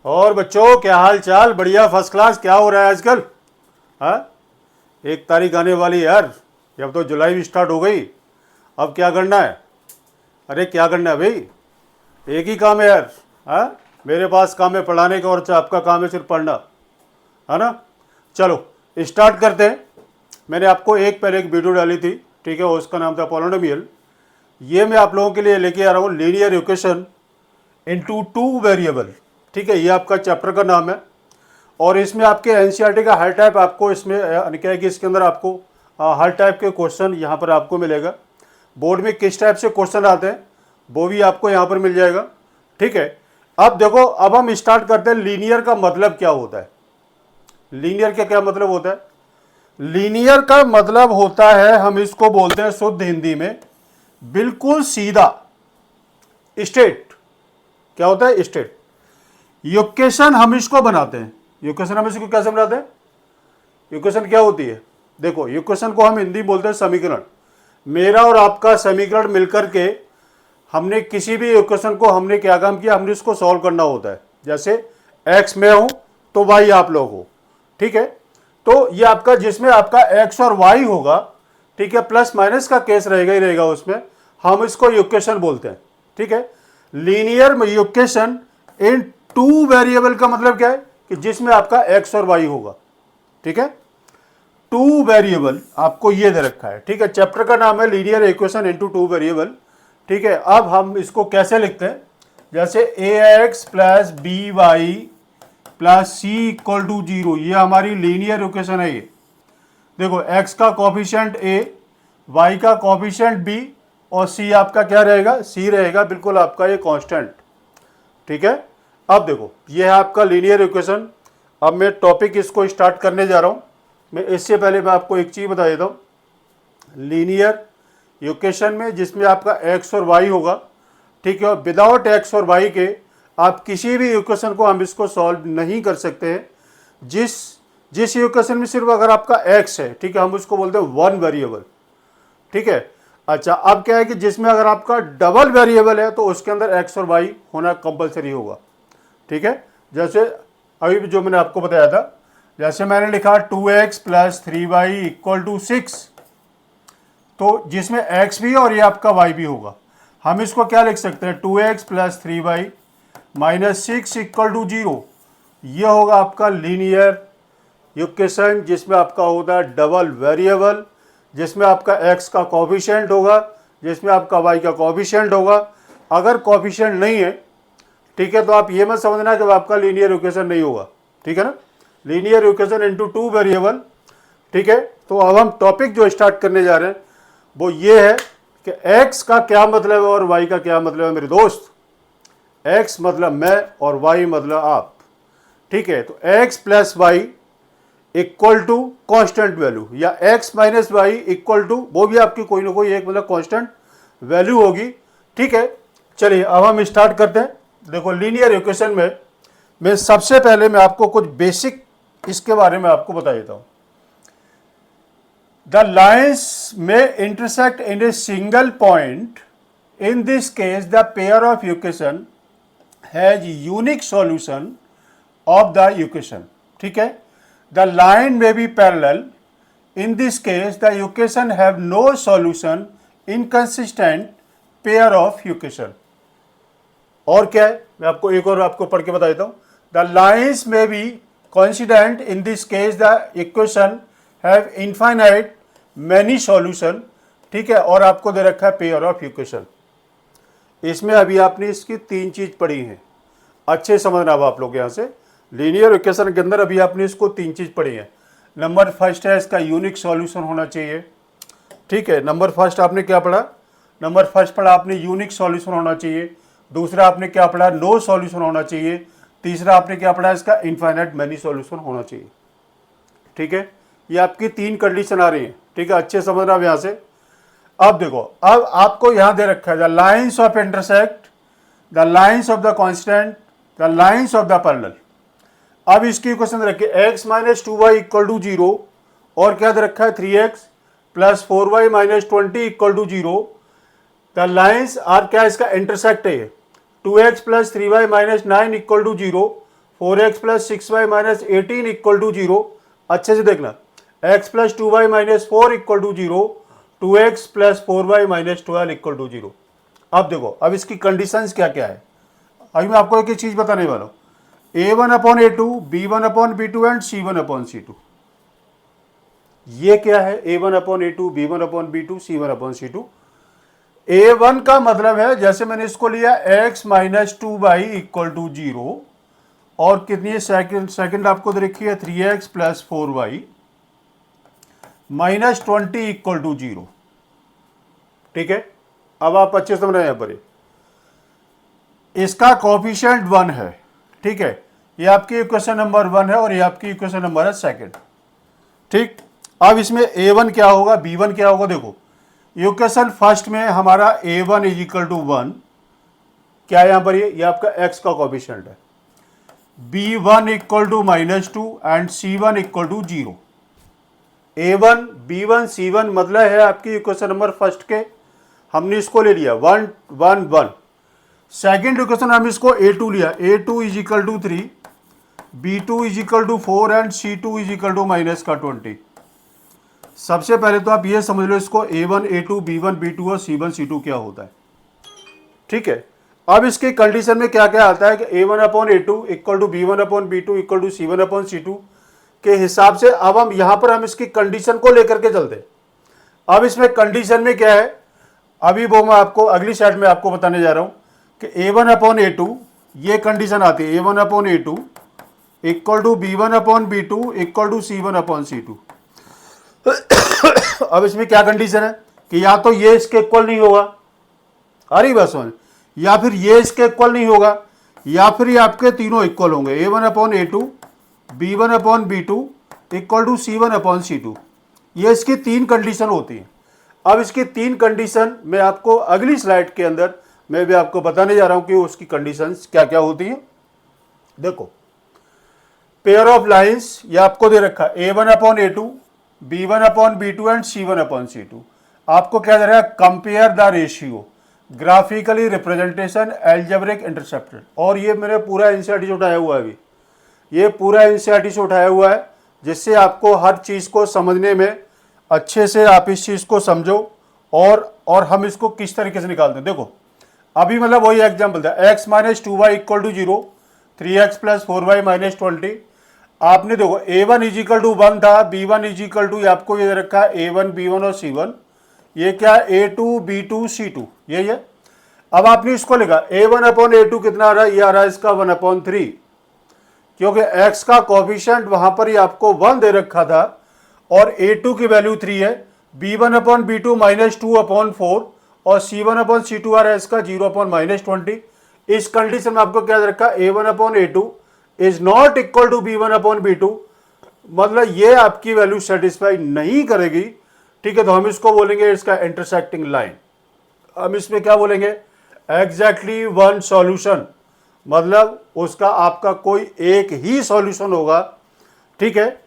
और बच्चों क्या हाल चाल? बढ़िया, फर्स्ट क्लास। क्या हो रहा है आजकल? हाँ, 1 तारीख आने वाली है यार। जब तो जुलाई भी स्टार्ट हो गई। अब क्या करना है? अरे क्या करना है भाई? एक ही काम है यार। हाँ, मेरे पास काम है पढ़ाने का और आपका काम है सिर्फ पढ़ना, है ना? चलो स्टार्ट करते हैं। मैंने आपको पहले एक वीडियो डाली थी, ठीक है, उसका नाम था पॉलिनोमियल। ये मैं आप लोगों के लिए लेके आ रहा हूँ, लीनियर इक्वेशन इनटू 2 वेरिएबल। ठीक है, ये आपका चैप्टर का नाम है। और इसमें आपके एनसीईआरटी का हर टाइप आपको इसमें क्या है कि इसके अंदर आपको हर टाइप के क्वेश्चन यहाँ पर आपको मिलेगा। बोर्ड में किस टाइप से क्वेश्चन आते हैं वो भी आपको यहाँ पर मिल जाएगा। ठीक है, अब देखो, अब हम स्टार्ट करते हैं। लीनियर का मतलब क्या होता है? लीनियर का क्या मतलब होता है? लीनियर का मतलब होता है, हम इसको बोलते हैं शुद्ध हिंदी में, बिल्कुल सीधा, स्ट्रेट। क्या होता है? स्ट्रेट। इक्वेशन हम इसको बनाते हैं। इक्वेशन हम इसको कैसे बनाते हैं? इक्वेशन क्या होती है? देखो, इक्वेशन को हम हिंदी बोलते हैं समीकरण। मेरा और आपका समीकरण मिलकर के हमने किसी भी इक्वेशन को हमने क्या काम किया, हमने इसको सॉल्व करना होता है। जैसे x मैं हूं तो y आप लोग हो, ठीक है। तो ये आपका, जिसमें आपका x और y होगा, ठीक है, प्लस माइनस का केस रहेगा ही रहेगा, उसमें हम इसको इक्वेशन बोलते हैं। ठीक है, लीनियर इक्वेशन इन 2 वेरिएबल का मतलब क्या है कि जिसमें आपका x और y होगा। ठीक है, 2 वेरिएबल आपको ये दे रखा है। ठीक है, चैप्टर का नाम है लीनियर इक्वेशन इनटू 2 वेरिएबल। ठीक है, अब हम इसको कैसे लिखते हैं? जैसे ax plus B Y plus C equal to 0, ये हमारी लीनियर इक्वेशन है। ये देखो, x का कोफिशिएंट a, y का कोफिशिएंट b और c आपका क्या रहेगा? c रहेगा, बिल्कुल आपका ये कांस्टेंट। ठीक है, अब देखो, ये है आपका लीनियर इक्वेशन। अब मैं टॉपिक इसको स्टार्ट करने जा रहा हूं। मैं इससे पहले मैं आपको एक चीज बता देता हूं। लीनियर इक्वेशन में जिसमें आपका x और y होगा, ठीक है, और विदाउट x और y के आप किसी भी इक्वेशन को हम इसको सॉल्व नहीं कर सकते हैं। जिस इक्वेशन में सिर्फ अगर आपका x है, ठीक है, हम उसको बोलते हैं 1 वेरिएबल। ठीक है, अच्छा, अब क्या है कि जिसमें अगर आपका डबल वेरिएबल है तो उसके अंदर x और y होना कंपलसरी होगा। ठीक है, जैसे अभी जो मैंने आपको बताया था, जैसे मैंने लिखा 2x plus 3y equal to 6, तो जिसमें x भी और ये आपका y भी होगा। हम इसको क्या लिख सकते हैं? 2x plus 3y minus 6 equal to 0। ये होगा आपका लीनियर इक्वेशन जिसमें आपका होता है डबल वेरिएबल, जिसमें आपका x का कोफिशिएंट होगा, जिसमें आपका y का कोफिशिएंट होगा। अगर कोफिशिएंट नहीं है, ठीक है, तो आप ये मत समझना कि आपका लीनियर इक्वेशन नहीं होगा। ठीक है ना, लीनियर इक्वेशन इनटू 2 वेरिएबल। ठीक है, तो अब हम टॉपिक जो स्टार्ट करने जा रहे हैं वो ये है कि x का क्या मतलब है और y का क्या मतलब है मेरे दोस्त। x मतलब मैं और y मतलब आप। ठीक है, तो x plus Y equal to constant value, या x minus Y equal to, वो भी आपकी कोई ना कोई एक मतलब कॉन्स्टेंट वैल्यू होगी। ठीक है, चलिए अब हम स्टार्ट करते हैं। देखो, लीनियर इक्वेशन में मैं सबसे पहले मैं आपको कुछ बेसिक इसके बारे में आपको बता देता हूं। The lines may intersect in a single point. In this case, the pair of equation has unique solution of the equation. ठीक है, the line may be parallel. In this case, the equation have no solution. Inconsistent pair of equation. और क्या है, मैं आपको एक और आपको पढ़ के बता देता हूँ। The lines may be coincident. In this case, the equation have infinite many solution। ठीक है, और आपको दे रखा है पेयर ऑफ इक्वेशन। इसमें अभी आपने इसकी 3 चीज पढ़ी हैं, अच्छे समझना। अब आप लोग यहाँ से लीनियर इक्वेशन के अंदर अभी आपने इसको 3 चीज पढ़ी है। नंबर फर्स्ट है, इसका यूनिक सॉल्यूशन होना चाहिए। ठीक है, नंबर फर्स्ट आपने क्या पढ़ा? नंबर फर्स्ट पढ़ा आपने यूनिक सॉल्यूशन होना चाहिए। दूसरा आपने क्या पढ़ा? नो सॉल्यूशन होना चाहिए। तीसरा आपने क्या पढ़ा? इसका इनफाइनाइट मैनी सॉल्यूशन होना चाहिए। ठीक है, ये आपकी 3 कंडीशन आ रही है। ठीक है, अच्छे समझना अब यहाँ से। अब देखो, अब आपको यहां दे रखा है the lines of intersect, the lines of the constant, the lines of the parallel. अब इसकी इक्वेशन रखिए, x minus 2y equal to 0, और क्या दे रखा है? 3x plus 4y minus 20 equal to 0। The lines are क्या? इसका इंटरसेक्ट है 2x plus 3y minus 9 equal to 0, 4x plus 6y minus 18 equal to 0। अच्छे से देखना, x plus 2y minus 4 equal to 0, 2x plus 4y minus 12 equal to 0। अब देखो, अब इसकी कंडीशंस क्या क्या है। अभी मैं आपको एक चीज बताने वाला हूँ, a1/a2, b1/b2 एंड c1/c2। ये क्या है a1/a2, b1/b2, c1/c2। a1 का मतलब है, जैसे मैंने इसको लिया x minus 2y equal to 0, और कितनी सेकंड आपको देखी है 3x plus 4y minus 20 equal to 0। ठीक है, अब आप अच्छे समझ रहे हैं। यहां पर इसका कोफिशिएंट 1 है। ठीक है, ये आपकी इक्वेशन नंबर 1 है और ये आपकी इक्वेशन नंबर है सेकंड। ठीक, अब इसमें a1 क्या होगा, b1 क्या होगा। देखो, इक्वेशन फर्स्ट में हमारा a1 इज इक्वल टू 1, क्या है यहां पर, ये आपका x का कोफिशिएंट है। b1 equal to -2 and c1 equal to 0। a1, b1, c1 मतलब है आपकी इक्वेशन नंबर फर्स्ट के, हमने इसको ले लिया 1 1 1। सेकेंड इक्वेशन हम इसको a2 लिया, a2 is equal to 3, b2 is equal to 4 and c2 is equal to -20। सबसे पहले तो आप ये समझ लो इसको a1 a2 b1 b2 और c1 c2 क्या होता है। ठीक है, अब इसके कंडीशन में क्या क्या आता है कि a1/a2 equal to b1/b2 equal to c1/c2 के हिसाब से अब हम यहां पर हम इसकी कंडीशन को लेकर के चलते हैं। अब इसमें कंडीशन में क्या है, अभी वो मैं आपको अगली स्लाइड में आपको बताने जा रहा हूं कि a1/a2 ये कंडीशन आती है, a1/a2 equal to b1/b2 equal to c1/c2। अब इसमें क्या कंडीशन है कि या तो ये इसके इक्वल नहीं होगा, आ रही बात समझ, या फिर ये इसके इक्वल नहीं होगा, या फिर ये आपके तीनों इक्वल होंगे, a1/a2 b1/b2 equal to c1/c2। ये इसकी तीन कंडीशन होती है। अब इसकी तीन कंडीशन मैं आपको अगली स्लाइड के अंदर मैं भी आपको बताने जा रहा हूं कि उसकी कंडीशंस क्या क्या होती हैं। देखो, पेयर ऑफ लाइंस ये आपको दे रखा है a1/a2, b1/b2 एंड c1/c2। आपको क्या दे रहा है, compare the ratio, graphically representation, algebraic intercepted. और ये मैंने पूरा एनसीईआरटी से उठाया हुआ है, अभी ये पूरा एनसीईआरटी से उठाया हुआ है, जिससे आपको हर चीज़ को समझने में अच्छे से आप इस चीज़ को समझो और हम इसको किस तरीके से निकालते हैं। देखो, अभी मतलब वही एग्जाम्पल था, x minus 2y equal to 0, 3x plus 4y minus 20। आपने देखो a1 इज इक्वल टू 1 था, b1 इज इक्वल टू आपको ये रखा है a1 b1 और c1, ये क्या a2 b2 c2, यही है। अब आपने इसको लिखा a1/a2 कितना आ रहा है, ये आ रहा है इसका 1/3, क्योंकि x का कोफिशिएंट वहां पर ही आपको 1 दे रखा था और a2 की वैल्यू 3 है, b1/b2 -2/4 और c1/c2 आ रहा है इसका 0/-20। इस कंडीशन में आपको क्या दे रखा, a1/a2 is not equal to b1/b2, मतलब ये आपकी वैल्यू सेटिस्फाई नहीं करेगी। ठीक है, तो हम इसको बोलेंगे इसका इंटरसेक्टिंग लाइन। हम इसमें क्या बोलेंगे, एग्जैक्टली वन सॉल्यूशन, मतलब उसका आपका कोई एक ही सॉल्यूशन होगा। ठीक है,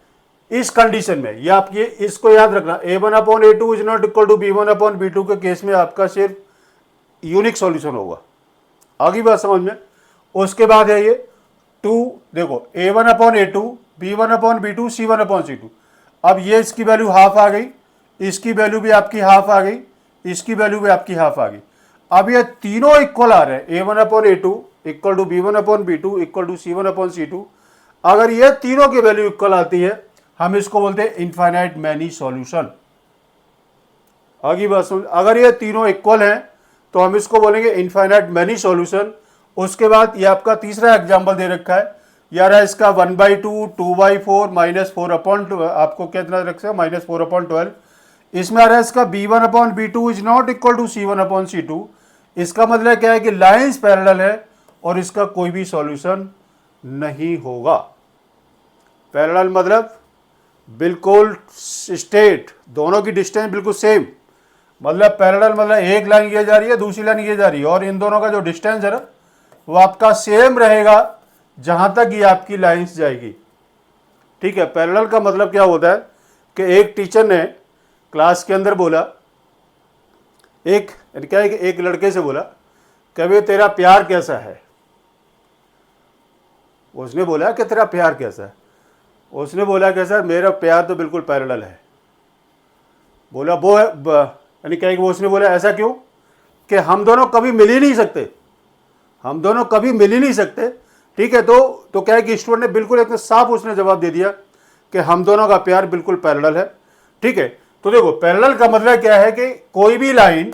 इस कंडीशन में ये आप ये इसको याद रखना, a1/a2 is not equal to b1/b2 के केस में आपका सिर्फ यूनिक सॉल्यूशन होगा। आगे बात समझ में। उसके बाद है ये 2, देखो a1/a2 b1/b2 c1/c2। अब ये इसकी वैल्यू हाफ आ गई, इसकी वैल्यू भी आपकी हाफ आ गई, इसकी वैल्यू भी आपकी हाफ आ गई। अब ये तीनों इक्वल आ रहे हैं, a1/a2 equal to b1/b2 equal to c1/c2। अगर ये तीनों की वैल्यू इक्वल आती है, हम इसको बोलते हैं इनफाइनाइट मैनी सॉल्यूशन। आगे बात सुन, अगर ये तीनों इक्वल हैं तो हम इसको बोलेंगे इनफाइनाइट मैनी सॉल्यूशन। उसके बाद ये आपका तीसरा एग्जांपल दे रखा है, यार है इसका 1/2 2/4 -4/, आपको कितना रखा है -4/12। इसमें आ रहा है इसका b1/b2 is not equal to c1/c2। इसका मतलब क्या है कि लाइंस पैरेलल है और इसका कोई भी सॉल्यूशन नहीं होगा। पैरेलल मतलब बिल्कुल स्ट्रेट, दोनों की डिस्टेंस बिल्कुल सेम, मतलब पैरेलल मतलब एक लाइन ये जा रही है, दूसरी लाइन ये जा रही है, और इन दोनों का जो डिस्टेंस है ना वो आपका सेम रहेगा जहां तक ये आपकी लाइंस जाएगी। ठीक है, पैरेलल का मतलब क्या होता है कि एक टीचर ने क्लास के अंदर बोला, एक क्या है कि एक लड़के से बोला, कभी तेरा प्यार कैसा है। उसने बोला कि तेरा प्यार कैसा है? उसने बोला कि सर मेरा प्यार तो बिल्कुल पैरेलल है। बोला वो है यानी क्या, वो उसने बोला ऐसा क्यों कि हम दोनों कभी मिल ही नहीं सकते, हम दोनों कभी मिल ही नहीं सकते। ठीक है, तो क्या है कि स्टूडेंट ने बिल्कुल एकदम साफ उसने जवाब दे दिया कि हम दोनों का प्यार बिल्कुल पैरेलल है। ठीक है, तो देखो पैरेलल का मतलब क्या है कि कोई भी लाइन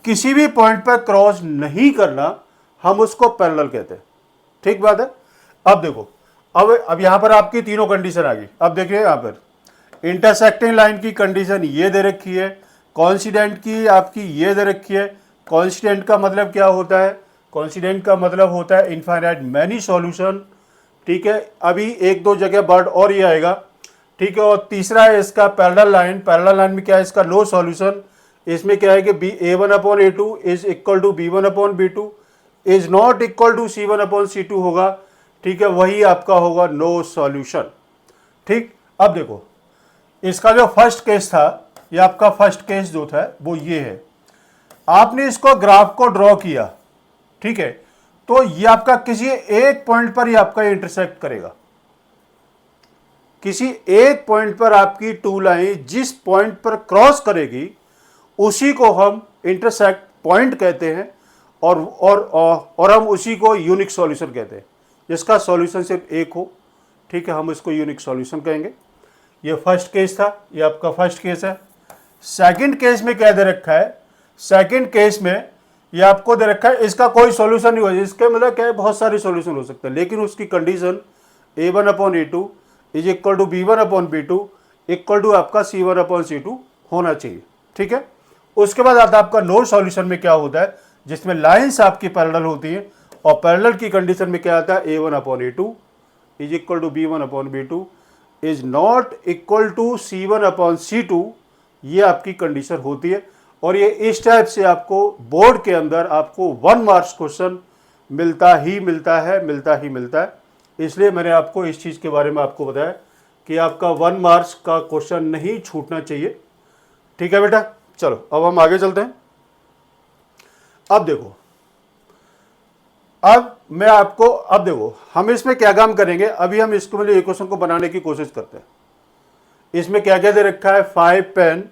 किसी भी पॉइंट पर क्रॉस नहीं करना, हम उसको पैरेलल कहते हैं। ठीक बात है। अब देखो, अब यहां पर आपकी तीनों कंडीशन आ गई। अब देखिए यहां पर इंटरसेक्टिंग लाइन की कंडीशन ये दे रखी है, कॉन्सिडेंट की आपकी ये दे रखी है। कॉन्सिडेंट का मतलब क्या होता है? कॉन्सिडेंट का मतलब होता है इनफाइनाइट मैनी सॉल्यूशन। ठीक है, अभी एक दो जगह वर्ड और ये आएगा। ठीक है, और तीसरा है इसका पैरेलल लाइन। पैरेलल लाइन में क्या है? इसका नो सॉल्यूशन। इसमें क्या है कि A1/A2 is equal to B1/B2 is not equal to C1/C2 होगा। ठीक है, वही आपका होगा नो सॉल्यूशन। ठीक, अब देखो इसका जो फर्स्ट केस था, ये आपका फर्स्ट केस जो था वो ये है। आपने इसको ग्राफ को ड्रॉ किया, ठीक है, तो ये आपका किसी एक पॉइंट पर ही आपका इंटरसेक्ट करेगा। किसी एक पॉइंट पर आपकी टू लाइन जिस पॉइंट पर क्रॉस करेगी उसी को हम इंटरसेक्ट पॉइंट कहते हैं, और हम उसी को यूनिक सॉल्यूशन कहते हैं, जिसका सॉल्यूशन सिर्फ एक हो। ठीक है, हम इसको यूनिक सॉल्यूशन कहेंगे। ये फर्स्ट केस था, ये आपका फर्स्ट केस है। सेकंड केस में क्या दे रखा है? सेकंड केस में ये आपको दे रखा है इसका कोई सॉल्यूशन नहीं हो। इसके मतलब क्या है, बहुत सारे सॉल्यूशन हो सकते हैं, लेकिन उसकी condition A1/A2 is equal to B1/B2 equal to आपका C1/C2 होना चाहिए। ठीक है, उसके बाद आता है आपका नो सॉल्यूशन में क्या होता है, जिसमें लाइंस आपकी पैरेलल होती है, और पैरेलल की कंडीशन में क्या आता है? A1/A2 is equal to B1/B2 is not equal to C1/C2। ये आपकी कंडीशन होती है, और ये इस टाइप से आपको बोर्ड के अंदर आपको 1 मार्क्स क्वेश्चन मिलता ही मिलता है। इसलिए मैंने आपको इस चीज़ के बारे में आपको बताया कि आपका 1 मार्क्स का क्वेश्चन नहीं छूटना चाहिए। ठीक है बेटा, चलो अब हम आगे चलते हैं। अब देखो, अब देखो हम इसमें क्या काम करेंगे। अभी हम इसको मतलब इक्वेशन को बनाने की कोशिश करते हैं। इसमें क्या क्या दे रखा है? 5 पेन।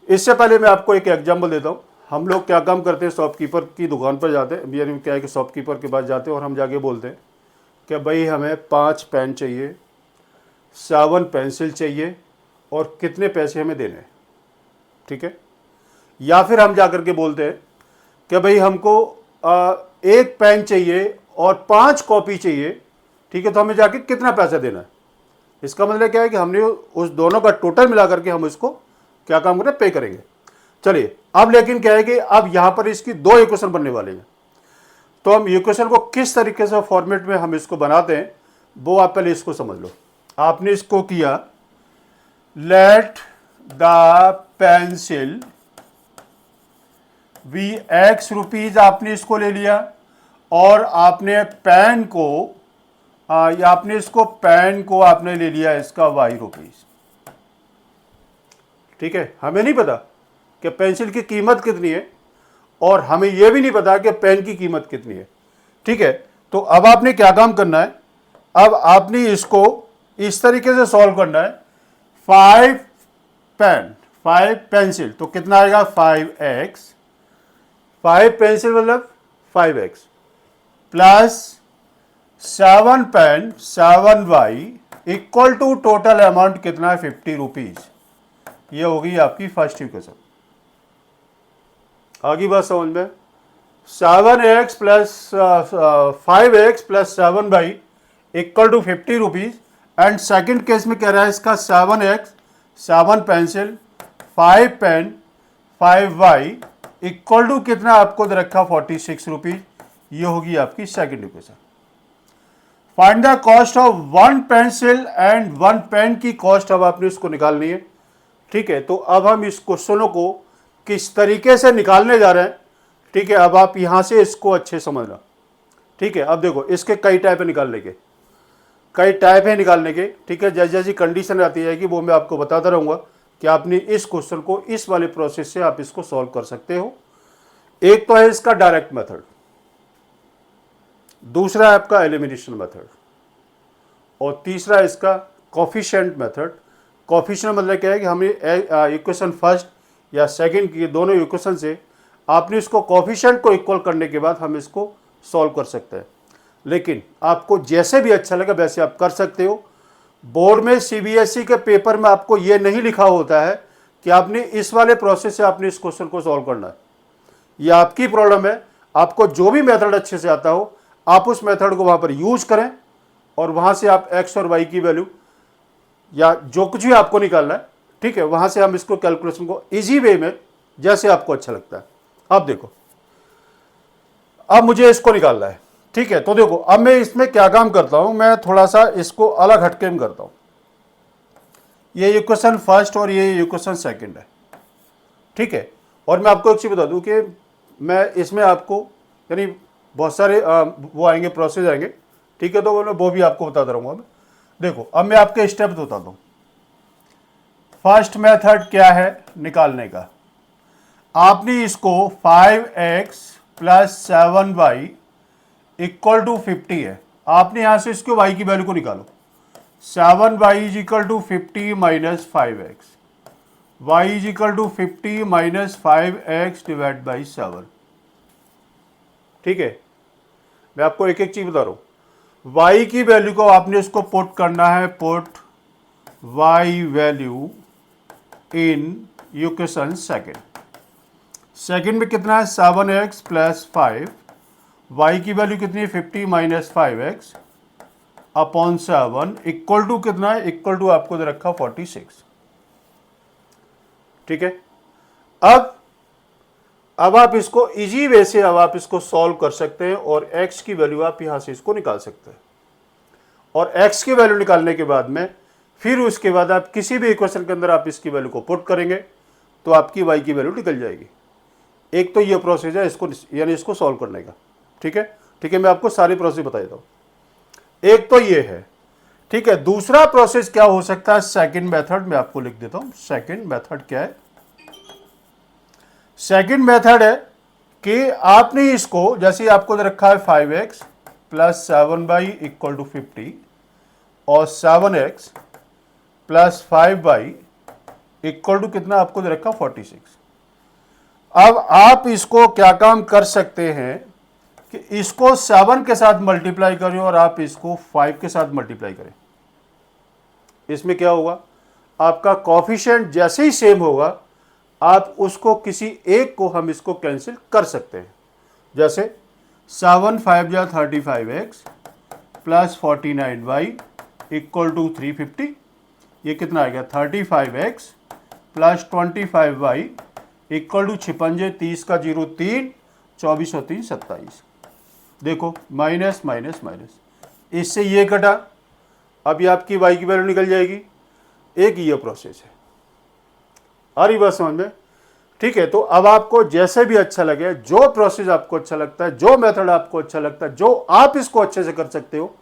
इससे पहले मैं आपको एक एग्जांपल देता हूँ। हम लोग क्या काम करते हैं, शॉपकीपर की दुकान पर जाते हैं, यानी क्या है कि शॉपकीपर के पास जाते हैं और हम जाके बोलते हैं कि भाई हमें 5 पेन चाहिए, 7 पेंसिल चाहिए, और कितने पैसे हमें देने हैं। ठीक है, या फिर हम जाकर के बोलते हैं कि भाई हमको 1 पेन चाहिए और 5 कॉपी चाहिए। ठीक है, तो हमें जाके कितना पैसा देना है। इसका मतलब क्या है कि हमने उस दोनों का टोटल मिला करके हम इसको क्या काम करें, पे करेंगे। चलिए, अब लेकिन क्या है कि अब यहां पर इसकी 2 इक्वेशन बनने वाले हैं। तो हम इक्वेशन को किस तरीके से फॉर्मेट में हम इसको बनाते हैं, वो आप पहले इसको समझ लो। आपने इसको किया, let the pencil be X rupees आपने इसको ले लिया, और आपने पेन को या आपने इसको पेन को आपने ले लिया इसका Y रुपीज। ठीक है, हमें नहीं पता कि पेंसिल की कीमत कितनी है, और हमें यह भी नहीं पता कि पेन की कीमत कितनी है। ठीक है, तो अब आपने क्या काम करना है, अब आपने इसको इस तरीके से सॉल्व करना है। 5 पेन, 5 पेंसिल, तो कितना आएगा? 5x। 5 पेंसिल मतलब 5x plus 7 pen 7y equal to total amount कितना है? 50 रुपीज। ये होगी आपकी फर्स्ट इक्वेशन। आगे बात समझ में? 7x plus 5x plus 7y equal to 50 rupees. And second case में कह रहा है इसका 7x 7 pencil 5 pen 5y equal to कितना आपको दे रखा? 46 रुपीज। ये होगी आपकी second equation. Find the cost of 1 pencil and 1 pen की कॉस्ट अब आपने इसको निकालनी है। ठीक है, तो अब हम इस क्वेश्चनों को किस तरीके से निकालने जा रहे हैं। ठीक है, अब आप यहां से इसको अच्छे समझना। ठीक है, अब देखो इसके कई टाइप है निकालने के, कई टाइप है निकालने के। ठीक है, जैसी जैसी कंडीशन आती जाएगी वो मैं आपको बताता रहूंगा कि आपने इस क्वेश्चन को इस वाले प्रोसेस से आप इसको सॉल्व कर सकते हो। एक तो है इसका डायरेक्ट मेथड, दूसरा है आपका एलिमिनेशन मेथड, और तीसरा इसका कोफिशिएंट मेथड। कोफिशिएंट मतलब क्या है कि हमें इक्वेशन फर्स्ट या सेकंड की दोनों इक्वेशन से आपने इसको कोफिशिएंट को इक्वल करने के बाद हम इसको सॉल्व कर सकते हैं। लेकिन आपको जैसे भी अच्छा लगे वैसे आप कर सकते हो। बोर्ड में सीबीएसई के पेपर में आपको ये नहीं लिखा होता है कि आपने इस वाले प्रोसेस से आपने इस क्वेश्चन को सॉल्व करना है। ये आपकी प्रॉब्लम है। आपको जो भी मेथड अच्छे से आता हो आप उस मेथड को वहाँ पर यूज करें और वहाँ से आप एक्स और वाई की वैल्यू या जो कुछ भी आपको निकालना है, ठीक है, वहाँ से हम इसको कैलकुलेशन को इजी वे में जैसे आपको अच्छा लगता है। अब देखो, अब मुझे इसको निकालना है, ठीक है। तो देखो अब मैं इसमें क्या काम करता हूँ, मैं थोड़ा सा इसको अलग हटके में करता हूँ। ये इक्वेशन फर्स्ट और ये इक्वेशन सेकंड है, ठीक है। और मैं आपको एक चीज़ बता दूं कि मैं इसमें आपको यानी बहुत सारे वो आएंगे, प्रोसेस आएंगे, ठीक है, तो मैं वो भी आपको बताता रहूँगा। मैं देखो अब मैं आपके स्टेप बताता हूँ। फर्स्ट मेथड क्या है निकालने का, आपने इसको 5x plus 7y equal to 50 है, आपने यहां से इसको y की वैल्यू को निकालो। 7y is equal to 50 minus 5x, y is equal to 50 minus 5x divide by 7, ठीक है। मैं आपको एक एक चीज बता रहा हूं। y की वैल्यू को आपने इसको पुट करना है, put y value in equation second. Second में कितना है 7x प्लस 5, y की वैल्यू कितनी है 50 minus 5x upon 7 equal to कितना है, इक्वल टू आपको दे रखा 46, ठीक है। अब आप इसको इजी वे से अब आप इसको सॉल्व कर सकते हैं और x की वैल्यू आप यहां से इसको निकाल सकते हैं। और x की वैल्यू निकालने के बाद में फिर उसके बाद आप किसी भी इक्वेशन के अंदर आप इसकी वैल्यू को पुट करेंगे तो आपकी y की वैल्यू निकल जाएगी। एक तो ये प्रोसेस है इसको यानी इसको सॉल्व करने का, ठीक है, ठीक है। मैं आपको सारी प्रोसेस बता देता हूं। एक तो ये है, ठीक है। दूसरा प्रोसेस क्या हो सकता है, सेकंड मेथड में आपको लिख देता हूं। सेकंड मेथड क्या है, सेकंड मेथड है कि आपने इसको जैसे आपको रखा है 5x plus 7y equal to 50 और 7x plus 5y equal to कितना आपको दे रखा 46। अब आप इसको क्या काम कर सकते हैं कि इसको 7 के साथ मल्टीप्लाई करें और आप इसको 5 के साथ मल्टीप्लाई करें। इसमें क्या होगा, आपका कोफिशिएंट जैसे ही सेम होगा आप उसको किसी एक को हम इसको कैंसिल कर सकते हैं। जैसे 7 5 जा 35x plus 49y equal to 350, ये कितना आएगा 35x plus 25y equal to 56 30 का 0 3 24 और 3 27। देखो माइनस माइनस माइनस, इससे ये कटा, अभी आपकी y की वैल्यू निकल जाएगी। एक ये प्रोसेस है, आ रही बात समझ में, ठीक है। तो अब आपको जैसे भी अच्छा लगे, जो प्रोसेस आपको अच्छा लगता है, जो मेथड आपको अच्छा लगता है, जो आप इसको अच्छे से कर सकते हो,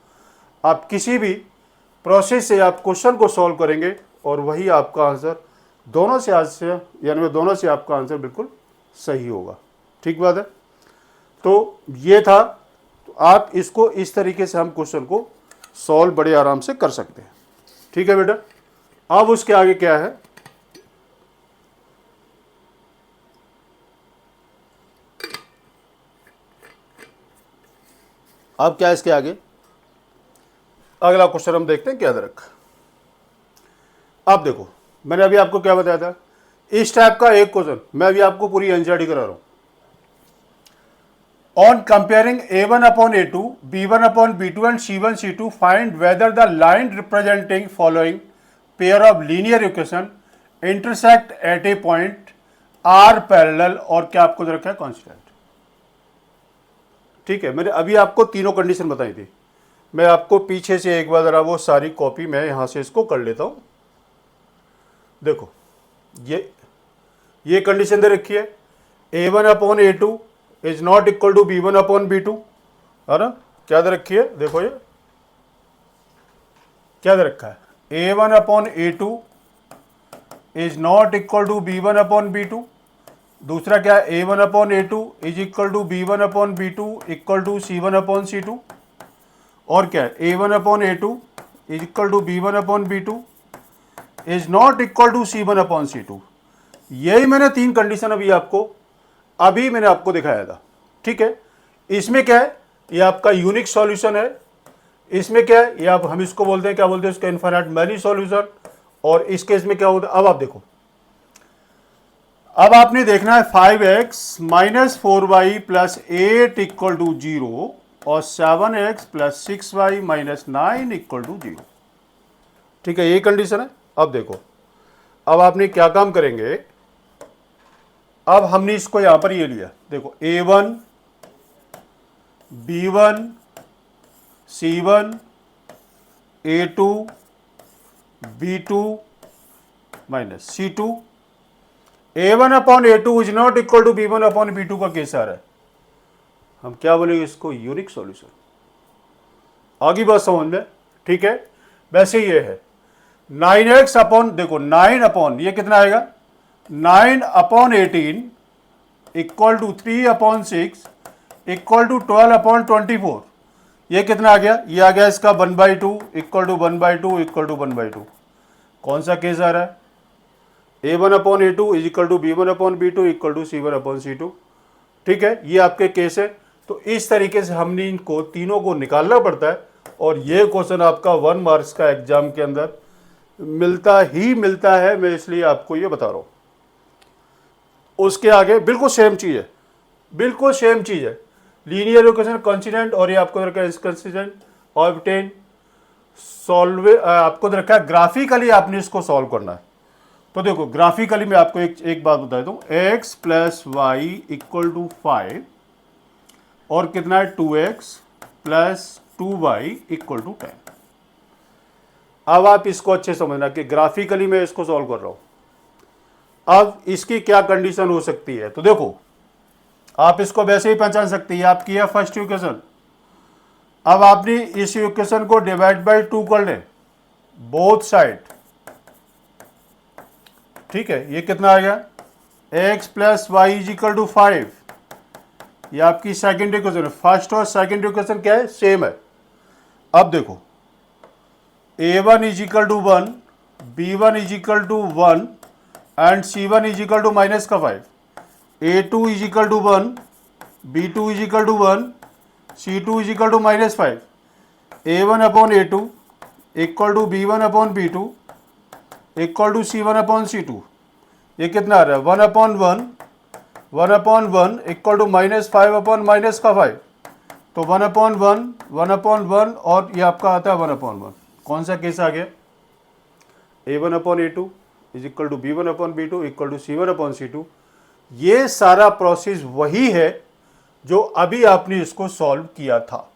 आप किसी भी प्रोसेस से आप क्वेश्चन को सॉल्व करेंगे और वही आपका आंसर दोनों से आज से यानी दोनों से आपका आंसर बिल्कुल सही होगा, ठीक बात है। तो ये था, तो आप इसको इस तरीके से हम क्वेश्चन को सॉल्व बड़े आराम से कर सकते हैं, ठीक है बेटा। अब उसके आगे क्या है, अब क्या इसके आगे अगला क्वेश्चन हम देखते हैं क्या दे रखा। अब देखो मैंने अभी आपको क्या बताया था, इस टाइप का एक क्वेश्चन मैं अभी आपको पूरी एनसीईआरटी करा रहा हूं। On comparing a1 upon a2, b1 upon b2 and c1 c2 find whether the line representing following pair of linear equation intersect at a point are parallel, और क्या आपको दे रखा है कांस्टेंट, ठीक है। मैंने अभी आपको तीनों कंडीशन बताई थी। मैं आपको पीछे से एक बार जरा वो सारी कॉपी मैं यहां से इसको कर लेता हूं। देखो ये कंडीशन दे रखी है, a1 upon a2 is not equal to b1 upon b2, है ना। क्या दे रखी है, देखो ये क्या दे रखा है, a1 upon a2 is not equal to b1 upon b2, दूसरा क्या है, A1 upon A2 is equal to B1 upon B2 equal to C1 upon C2। और क्या है, A1 upon A2 is equal to B1 upon B2 is not equal to C1 upon C2। यही मैंने 3 condition अभी मैंने आपको दिखाया था। ठीक है, इसमें क्या है, ये आपका यूनिक सॉल्यूशन है। इसमें क्या है, ये हम इसको बोलते हैं, क्या बोलते हैं इसका, इनफाइनाइट मैनी सॉल्यूशन। और इस केस में क्या होता है, अब आप देखो, अब आपने देखना है 5x minus 4y plus 8 equal to 0 और 7x plus 6y minus 9 equal to 0। ठीक है, ये कंडीशन है। अब देखो, अब आपने क्या काम करेंगे, अब हमने इसको यहां पर ये लिया, देखो A1 B1 C1 A2 B2 minus C2। A1 upon A2 is not equal to B1 upon B2 का केस आ रहा है, हम क्या बोलेंगे इसको, यूनिक सॉल्यूशन। आगे बात समझ में, ठीक है। वैसे ये है 9x अपॉन, देखो 9 अपॉन ये कितना आएगा, 9 upon 18 equal to 3 upon 6 equal to 12 upon 24। ये कितना आ गया, ये आ गया इसका 1/2 इक्वल टू 1/2 इक्वल टू 1/2। कौन सा केस आ रहा है, A1 upon A2 is equal to B1 upon B2 equal to C1 upon C2। ठीक है, ये आपके केस है। तो इस तरीके से हमने इनको तीनों को निकालना पड़ता है, और ये क्वेश्चन आपका 1 मार्क्स का एग्जाम के अंदर मिलता है, मैं इसलिए आपको ये बता रहा हूं। उसके आगे बिल्कुल सेम चीज है, बिल्कुल सेम चीज है, लीनियर इक्वेशन कॉन्स्टेंट, और ये आपको रखा है कंसिस्टेंट ऑब्टेन सॉल्व, आपको रखा है ग्राफिकली आपने इसको सॉल्व करना है। तो देखो ग्राफिकली मैं आपको एक बात बता दूं, x plus Y equal to 5 और कितना है 2x plus 2y equal to 10। अब आप इसको अच्छे समझना कि ग्राफिकली मैं इसको सॉल्व कर रहा हूं। अब इसकी क्या कंडीशन हो सकती है, तो देखो आप इसको वैसे ही पहचान सकते हैं, आपकी है फर्स्ट इक्वेशन। अब आपने इस इक्वेशन को डिवाइड बाय 2 कर लें बोथ साइड। ठीक है, ये कितना आ गया, x plus Y is equal to 5। ये आपकी सेकेंड इक्वेशन है। फर्स्ट और सेकेंड इक्वेशन क्या है, सेम है। अब देखो A1 is equal to 1 B1 is equal to 1 and C1 is equal to minus का 5। A2 is equal to 1 B2 is equal to 1 C2 is equal to minus 5। A1 upon A2 equal to B1 upon B2 equal to C1 upon C2। ये कितना आ रहा है, 1 upon 1 equal to minus 5 upon minus का 5। तो 1 upon 1 और ये आपका आता है 1 अपॉन 1। कौन सा केस आ गया, A1 upon A2 is equal to B1 upon B2 equal to C1 upon C2। ये सारा प्रोसेस वही है जो अभी आपने इसको सॉल्व किया था।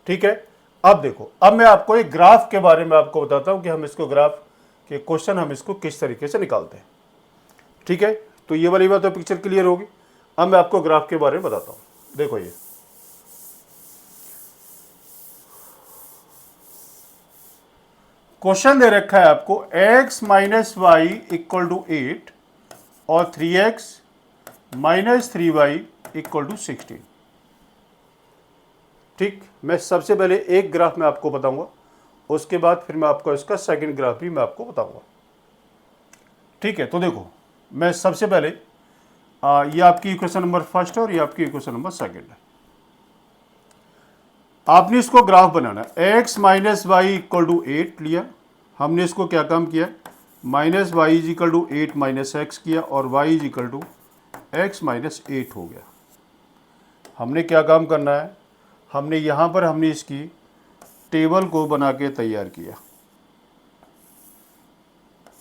ठीक है, अब देखो, अब मैं आपको एक ग्राफ के बारे में आपको बताता हूं कि हम इसको ग्राफ के क्वेश्चन हम इसको किस तरीके से निकालते हैं। ठीक है, तो ये वाली बात तो पिक्चर क्लियर होगी। अब मैं आपको ग्राफ के बारे में बताता हूं। देखो ये क्वेश्चन दे रखा है आपको, x minus Y equal to 8 और 3x minus 3y equal to 16। ठीक, मैं सबसे पहले एक ग्राफ में आपको बताऊंगा, उसके बाद फिर मैं आपको इसका सेकंड ग्राफ भी मैं आपको बताऊंगा। ठीक है, तो देखो मैं सबसे पहले ये आपकी इक्वेशन नंबर फर्स्ट है और ये आपकी इक्वेशन नंबर सेकंड है। आपने इसको ग्राफ बनाना है। x minus Y equal to 8 लिया, हमने इसको क्या काम किया, minus Y is equal to 8 minus X किया और y is equal to X minus 8 हो गया। हमने क्या काम करना है, हमने यहाँ पर हमने इसकी टेबल को बना के तैयार किया।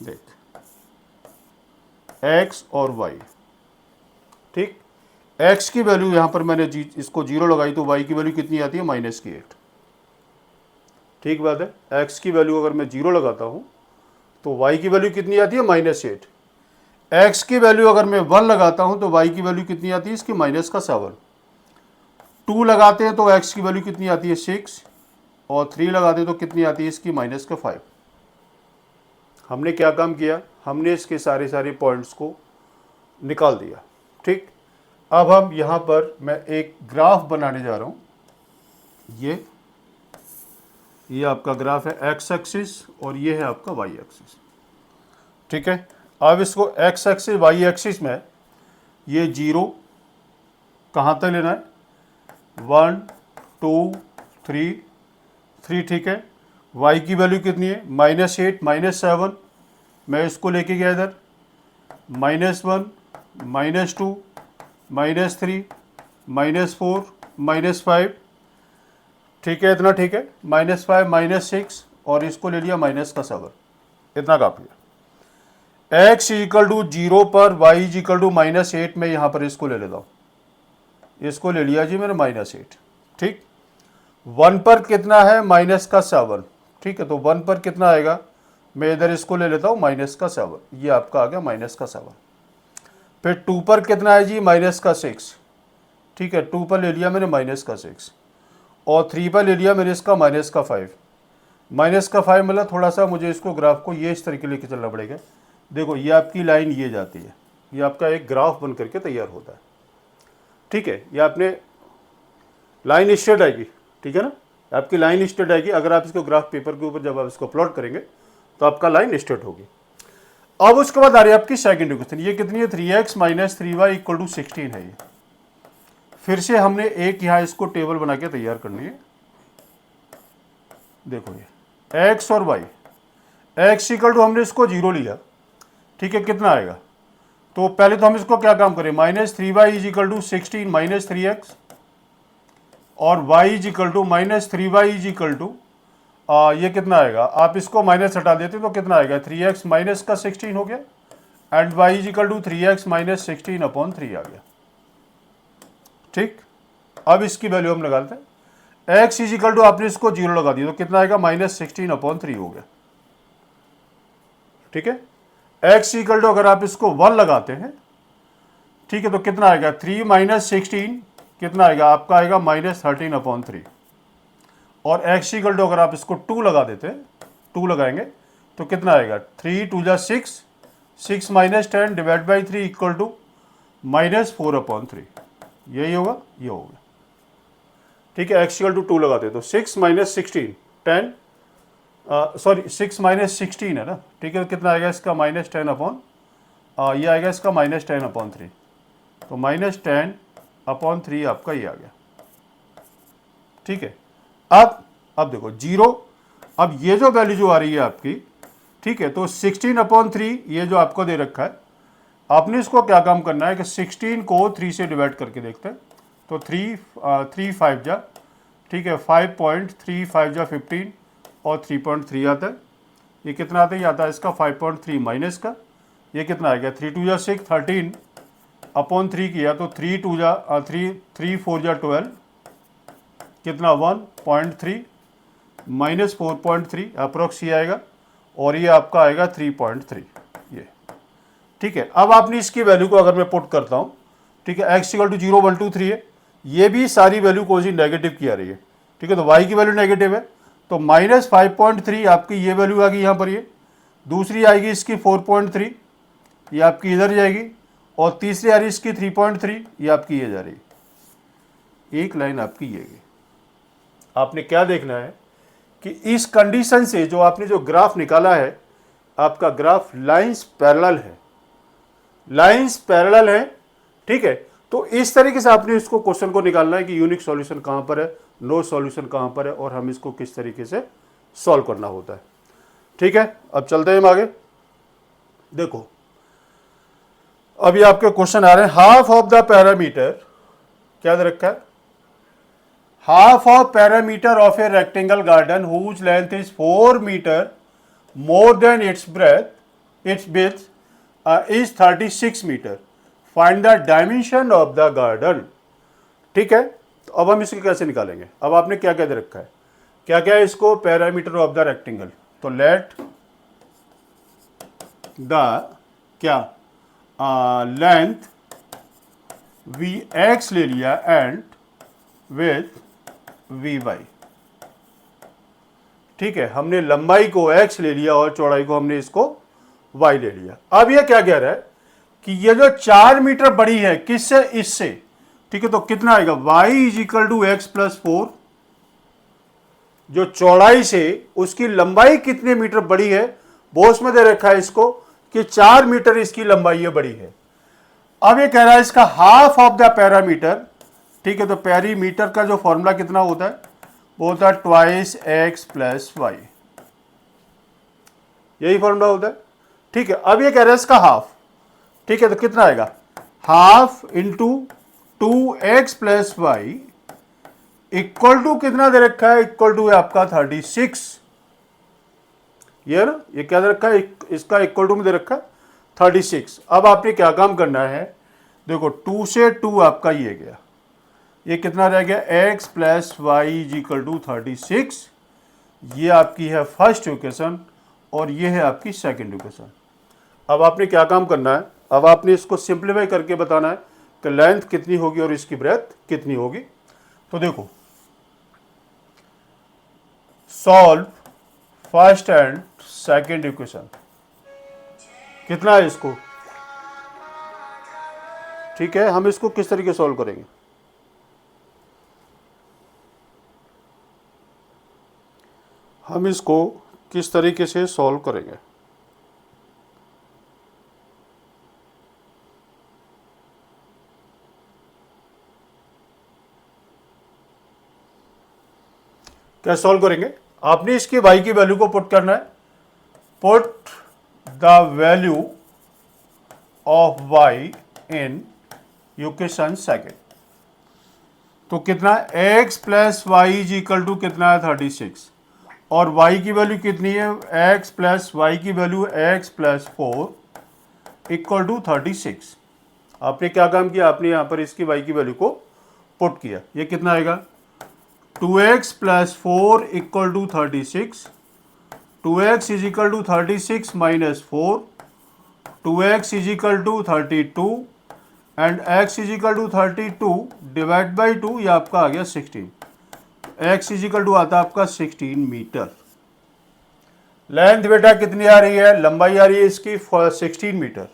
देख x और y, ठीक, x की वैल्यू यहाँ पर मैंने इसको 0 लगाई तो y की वैल्यू कितनी आती है, माइनस की 8। ठीक बात है, x की वैल्यू अगर मैं 0 लगाता हूँ तो y की वैल्यू कितनी आती है, माइनस 8। x की वैल्यू अगर मैं 1 लगाता हूँ तो y की वैल्यू कितनी आती है, इसकी माइनस का 7। 2 लगाते हैं तो x की वैल्यू कितनी आती है, 6, और 3 लगाते हैं तो कितनी आती है इसकी, माइनस का 5। हमने क्या काम किया, हमने इसके सारे पॉइंट्स को निकाल दिया। ठीक, अब हम यहाँ पर मैं एक ग्राफ बनाने जा रहा हूँ। ये आपका ग्राफ है एक्स एक्सिस और ये है आपका वाई एक्सिस। ठीक है, अब इसको एक्स एक्सिस वाई एक्सिस में ये जीरो कहाँ तक लेना है, 1 2 3 3, ठीक है। वाई की वैल्यू कितनी है, -8 -7, मैं इसको लेके गया इधर, -1 -2 -3 -4 -5, ठीक है, इतना ठीक है, -5 -6 और इसको ले लिया -7, इतना काफी है। x इक्वल टू 0 पर y इक्वल टू -8 में यहां पर इसको ले लेता हूं, इसको ले लिया जी मैंने -8, ठीक। 1 पर कितना है, -7, ठीक है, तो 1 पर कितना आएगा, मैं इधर इसको ले लेता हूं -7, ये आपका आ गया -7। फिर 2 पर कितना है जी, -6, ठीक है, 2 पर ले लिया मैंने -6 और 3 पर ले लिया मैंने इसका -5, -5 मतलब थोड़ा सा मुझे इसको ग्राफ को ये इस तरीके लेके चलना पड़ेगा। देखो ये आपकी लाइन ये जाती है, ये आपका एक ग्राफ बन करके तैयार होता है, ठीक है। ये आपने लाइन स्ट्रेट आएगी, ठीक है ना, आपकी लाइन स्ट्रेट आएगी। अगर आप इसको ग्राफ पेपर के ऊपर जब आप इसको प्लॉट करेंगे तो आपका लाइन स्ट्रेट होगी। अब उसके बाद आ रही है आपकी सेकंड इक्वेशन, ये कितनी है, 3x - 3y = 16 है। ये फिर से हमने एक यहाँ इसको टेबल बना के तैयार करनी है। देखो ये x और y, x = हमने इसको 0 लिया, ठीक है, कितना आएगा, तो पहले तो हम इसको क्या काम करें, -3y = 16 - 3x और y = -3y ये कितना आएगा, आप इसको माइनस हटा देते तो कितना आएगा, 3x माइनस का 16 हो गया एंड y = 3x - 16/3 आ गया, ठीक। अब इसकी वैल्यू हम लगाते हैं, x = आपने इसको 0 लगा दिया तो कितना आएगा, -16/3 हो गया, ठीक है। x = अगर आप इसको 1 लगाते हैं, ठीक है, तो कितना आएगा, 3 - 16 कितना आएगा, आपका आएगा -13/3 और x = अगर आप इसको 2 लगा देते हैं, 2 लगाएंगे तो कितना आएगा, 3 2 जा 6, 6 - 10 / 3 = -4/3, यही होगा, ये होगा, ठीक है। x = 2 लगाते हैं तो 6 - 16 10 सॉरी 6 - 16 है ना, ठीक है, तो कितना आएगा इसका -10 ये आएगा इसका -10/3, तो -10/3 आपका ये आ गया, ठीक है। अब देखो 0, अब ये जो वैल्यू जो आ रही है आपकी, ठीक है, तो 16/3 ये जो आपको दे रखा है, आपने इसको क्या काम करना है कि 16 को 3 से डिवाइड करके देखते हैं, तो 3 5 जा, ठीक है, 5.3 5 जा 15 और 3.3 आता है, ये कितना आता है, ये आता है इसका 5.3 माइनस का, ये कितना आ गया, 3 2 जा 6 13/3 किया तो 3 2 जा 3 4 जा 12 कितना 1.3 -4.3 अप्रोक्स ये आएगा और ये आपका आएगा 3.3 ये, ठीक है। अब आपने इसकी वैल्यू को अगर मैं पुट करता हूँ, ठीक है, x = 0 1 2 3 है, ये भी सारी वैल्यू कौन सी नेगेटिव की आ रही है, ठीक है, तो y की वैल्यू नेगेटिव है तो -5.3 आपकी ये वैल्यू आ गई यहाँ पर, ये दूसरी आएगी इसकी 4.3 ये आपकी इधर जाएगी और तीसरी आ रही इसकी 3.3 ये आपकी ये जा रही, एक लाइन आपकी ये गई। आपने क्या देखना है कि इस कंडीशन से जो आपने जो ग्राफ निकाला है, आपका ग्राफ लाइंस पैरेलल है, लाइंस पैरेलल है, ठीक है। तो इस तरीके से आपने इसको क्वेश्चन को निकालना है कि यूनिक सॉल्यूशन कहां पर है, नो सॉल्यूशन कहां पर है और हम इसको किस तरीके से सॉल्व करना होता है, ठीक है। अब चलते हैं हम आगे। देखो अभी आपके क्वेश्चन आ रहे हैं, हाफ ऑफ द पैरामीटर, क्या दे रखा है, half of parameter of a rectangle garden whose length is 4 meter more than its width is 36 meter. Find the dimension of the garden. ठीक है, तो अब हम इसको कैसे निकालेंगे, अब आपने क्या क्या दे रखा है, क्या क्या है इसको, पैरामीटर ऑफ द रेक्टेंगल, तो लेट द क्या लेंथ वी एक्स ले लिया एंड विथ वी वाई, ठीक है, हमने लंबाई को x ले लिया और चौड़ाई को हमने इसको y ले लिया। अब ये क्या कह रहा है कि ये जो 4 मीटर बड़ी है किससे, इससे, ठीक है, तो कितना आएगा y is equal to X plus 4, जो चौड़ाई से उसकी लंबाई कितने मीटर बड़ी है वो उसमें दे रखा है इसको कि 4 मीटर इसकी लंबाई है बड़ी है। अब ये कह रहा है इसका हाफ ऑफ द पैरामीटर, ठीक है, तो पैरीमीटर का जो फॉर्मूला कितना होता है वो होता है ट्वाइस एक्स प्लस वाई, यही फॉर्मूला होता है, ठीक है। अब ये कह रहा है इसका हाफ, ठीक है, तो कितना आएगा half into 2x plus Y equal to कितना दे रखा है, इक्वल टू है आपका 36, ये ना, ये क्या दे रखा है, इसका इक्वल टू में दे रखा है 36। अब आपने क्या काम करना है, देखो 2 से 2 आपका ये गया, ये कितना रह गया x plus Y is equal to 36, ये आपकी है फर्स्ट इक्वेशन और ये है आपकी सेकंड इक्वेशन। अब आपने क्या काम करना है, अब आपने इसको सिंप्लीफाई करके बताना है कि लेंथ कितनी होगी और इसकी ब्रेथ कितनी होगी। तो देखो solve first and second equation, कितना है इसको, ठीक है, हम इसको किस तरीके सॉल्व करेंगे, हम इसको किस तरीके से सॉल्व करेंगे, क्या सॉल्व करेंगे, आपने इसकी y की वैल्यू को पुट करना है, put the value of y in equation second, तो कितना x plus Y is equal to कितना है 36, और y की वैल्यू कितनी है x प्लस वाई की value x plus 4 equal to 36। आपने क्या काम किया, आपने यहां पर इसकी y की वैल्यू को पुट किया, ये कितना आएगा 2x plus 4 equal to 36, 2x is equal to 36 minus 4, 2x is equal to 32 and x is equal to 32 divide by 2, ये आपका आ गया 16, x इज इक्वल टू आता है आपका 16 मीटर। लेंथ बेटा कितनी आ रही है, लंबाई आ रही है इसकी 16 मीटर,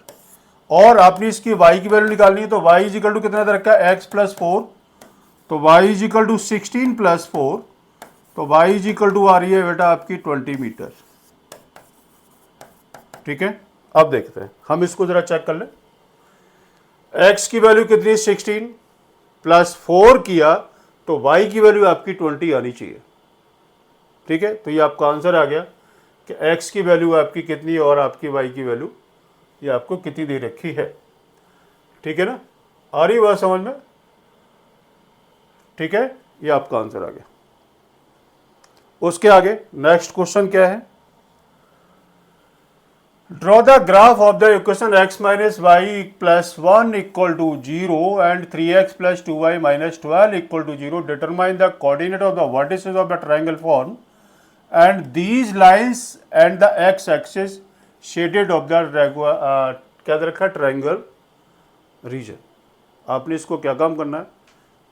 और आपने इसकी y की वैल्यू निकालनी है, तो y इज इक्वल टू कितना दे रखा है x प्लस 4, तो y is equal to 16 plus 4, तो y इज इक्वल टू आ रही है बेटा आपकी 20 मीटर, ठीक है। अब देखते हैं, हम इसको जरा चेक कर लें, x की वैल्यू कितनी है 16 प्लस 4 किया तो y की वैल्यू आपकी 20 आनी चाहिए, ठीक है। तो ये आपका आंसर आ गया कि x की वैल्यू आपकी कितनी और आपकी y की वैल्यू ये आपको कितनी दे रखी है, ठीक है ना, आ रही बात समझ में, ठीक है, ये आपका आंसर आ गया। उसके आगे नेक्स्ट क्वेश्चन क्या है, draw the graph of the equation x minus Y plus 1 equal to 0 and 3x plus 2y minus 12 equal to 0, determine the coordinate of the vertices of the triangle form and these lines and the x axis shaded of the क्या दे रखा है triangle reason. आपने इसको क्या काम करना है,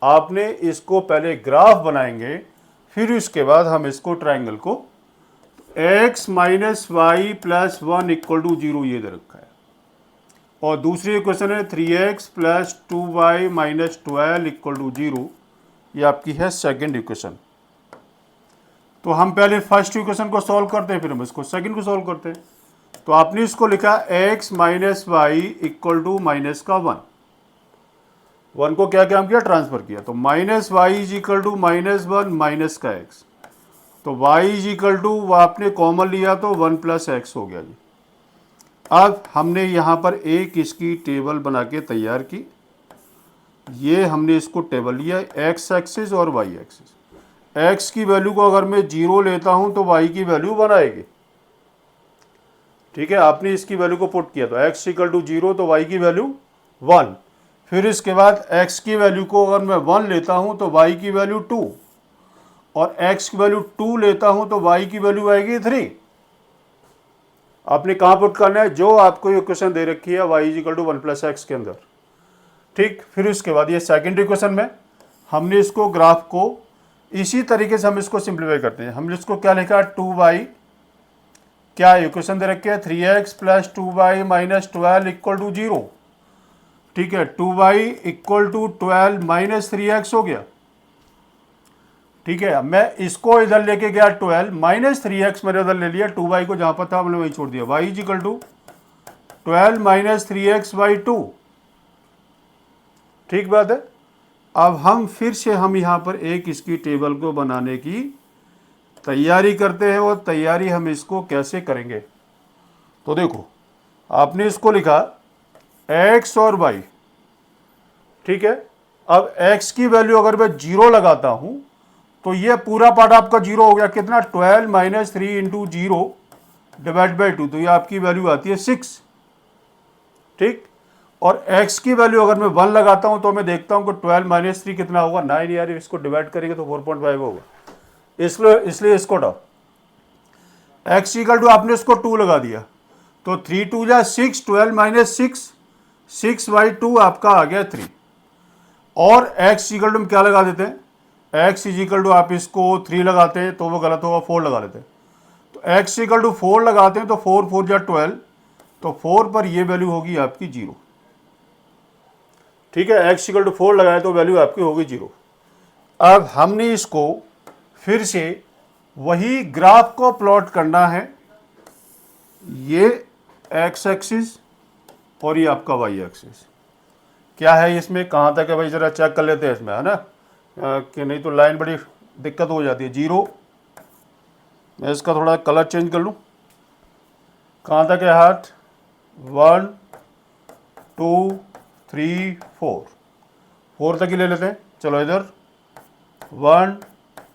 आपने इसको पहले ग्राफ बनाएंगे, फिर उसके बाद हम इसको ट्रायंगल को x minus Y plus 1 equal to 0 ये दे रखा है, और दूसरी इक्वेशन है 3x plus 2y minus 12 equal to 0, ये आपकी है सेकंड इक्वेशन। तो हम पहले फर्स्ट इक्वेशन को सॉल्व करते हैं, फिर हम इसको सेकंड को सॉल्व करते हैं। तो आपने इसको लिखा x minus Y equal to minus का 1 को क्या काम किया ट्रांसफर किया, तो minus Y is equal to minus 1 minus का x, तो y इज इक्वल टू आपने कॉमन लिया तो 1 प्लस एक्स हो गया जी। अब हमने यहाँ पर एक इसकी टेबल बना के तैयार की, ये हमने इसको टेबल लिया x एक्सिस और y एक्सिस, x की वैल्यू को अगर मैं 0 लेता हूँ तो y की वैल्यू 1 आएगी, ठीक है। आपने इसकी वैल्यू को पुट किया तो x इक्वल टू 0 तो y की वैल्यू 1, फिर इसके बाद x की वैल्यू को अगर मैं 1 लेता हूँ तो y की वैल्यू 2, और x की वैल्यू 2 लेता हूं तो y की वैल्यू आएगी 3। आपने कहां पुट करना है, जो आपको इक्वेशन दे रखी है y is equal to 1 plus X के अंदर, ठीक। फिर उसके बाद ये सेकंड इक्वेशन में हमने इसको ग्राफ को इसी तरीके से हम इसको सिंप्लीफाई करते हैं। हमने इसको क्या लिखा 2y, क्या इक्वेशन दे रखी है 3x plus 2y minus 12 equal to 0, ठीक है, 2y equal to 12 minus 3x हो गया। ठीक है, मैं इसको इधर लेके गया 12 माइनस 3x मैंने उधर ले लिया, 2y को जहां पर था मैंने वहीं छोड़ दिया, y is equal to 12 minus 3x by 2। ठीक बात है। अब हम फिर से हम यहाँ पर एक इसकी टेबल को बनाने की तैयारी करते हैं, और तैयारी हम इसको कैसे करेंगे। तो देखो, आपने इसको लिखा x और y। ठीक है, अब x की वैल्यू अगर मैं 0 लगाता हूं तो ये पूरा पार्ट आपका 0 हो गया। कितना, 12 माइनस 3 इंटू 0 डिवाइड बाई 2, तो ये आपकी वैल्यू आती है 6। ठीक, और x की वैल्यू अगर मैं 1 लगाता हूं तो मैं देखता हूं कि 12 माइनस 3 कितना होगा, 9 यार, इसको डिवाइड करेंगे तो 4.5 होगा, इसलिए इसको डाउ x इक्वल टू आपने इसको 2 लगा दिया, तो 3 2 जा 6, 12 माइनस 6 बाई 2 आपका आ गया 3। और x इक्वल टू हम क्या लगा देते हैं, x इज इक्वल टू आप इसको 3 लगाते हैं तो वो गलत होगा, 4 लगा लेते हैं। तो x इक्वल टू 4 लगाते हैं तो 4 4 जा 12, तो 4 पर ये वैल्यू होगी आपकी 0। ठीक है, x इक्वल टू 4 लगाए तो वैल्यू आपकी होगी 0। अब हमने इसको फिर से वही ग्राफ को प्लॉट करना है, ये x एक्सिस और ये आपका y एक्सिस। क्या है इसमें, कहाँ तक है भाई, ज़रा चेक कर लेते हैं इसमें, है ना, कि नहीं तो लाइन बड़ी दिक्कत हो जाती है। 0, मैं इसका थोड़ा कलर चेंज कर लूँ, कहाँ तक है हाथ, 1 2 3 4 तक ही ले लेते हैं। चलो इधर 1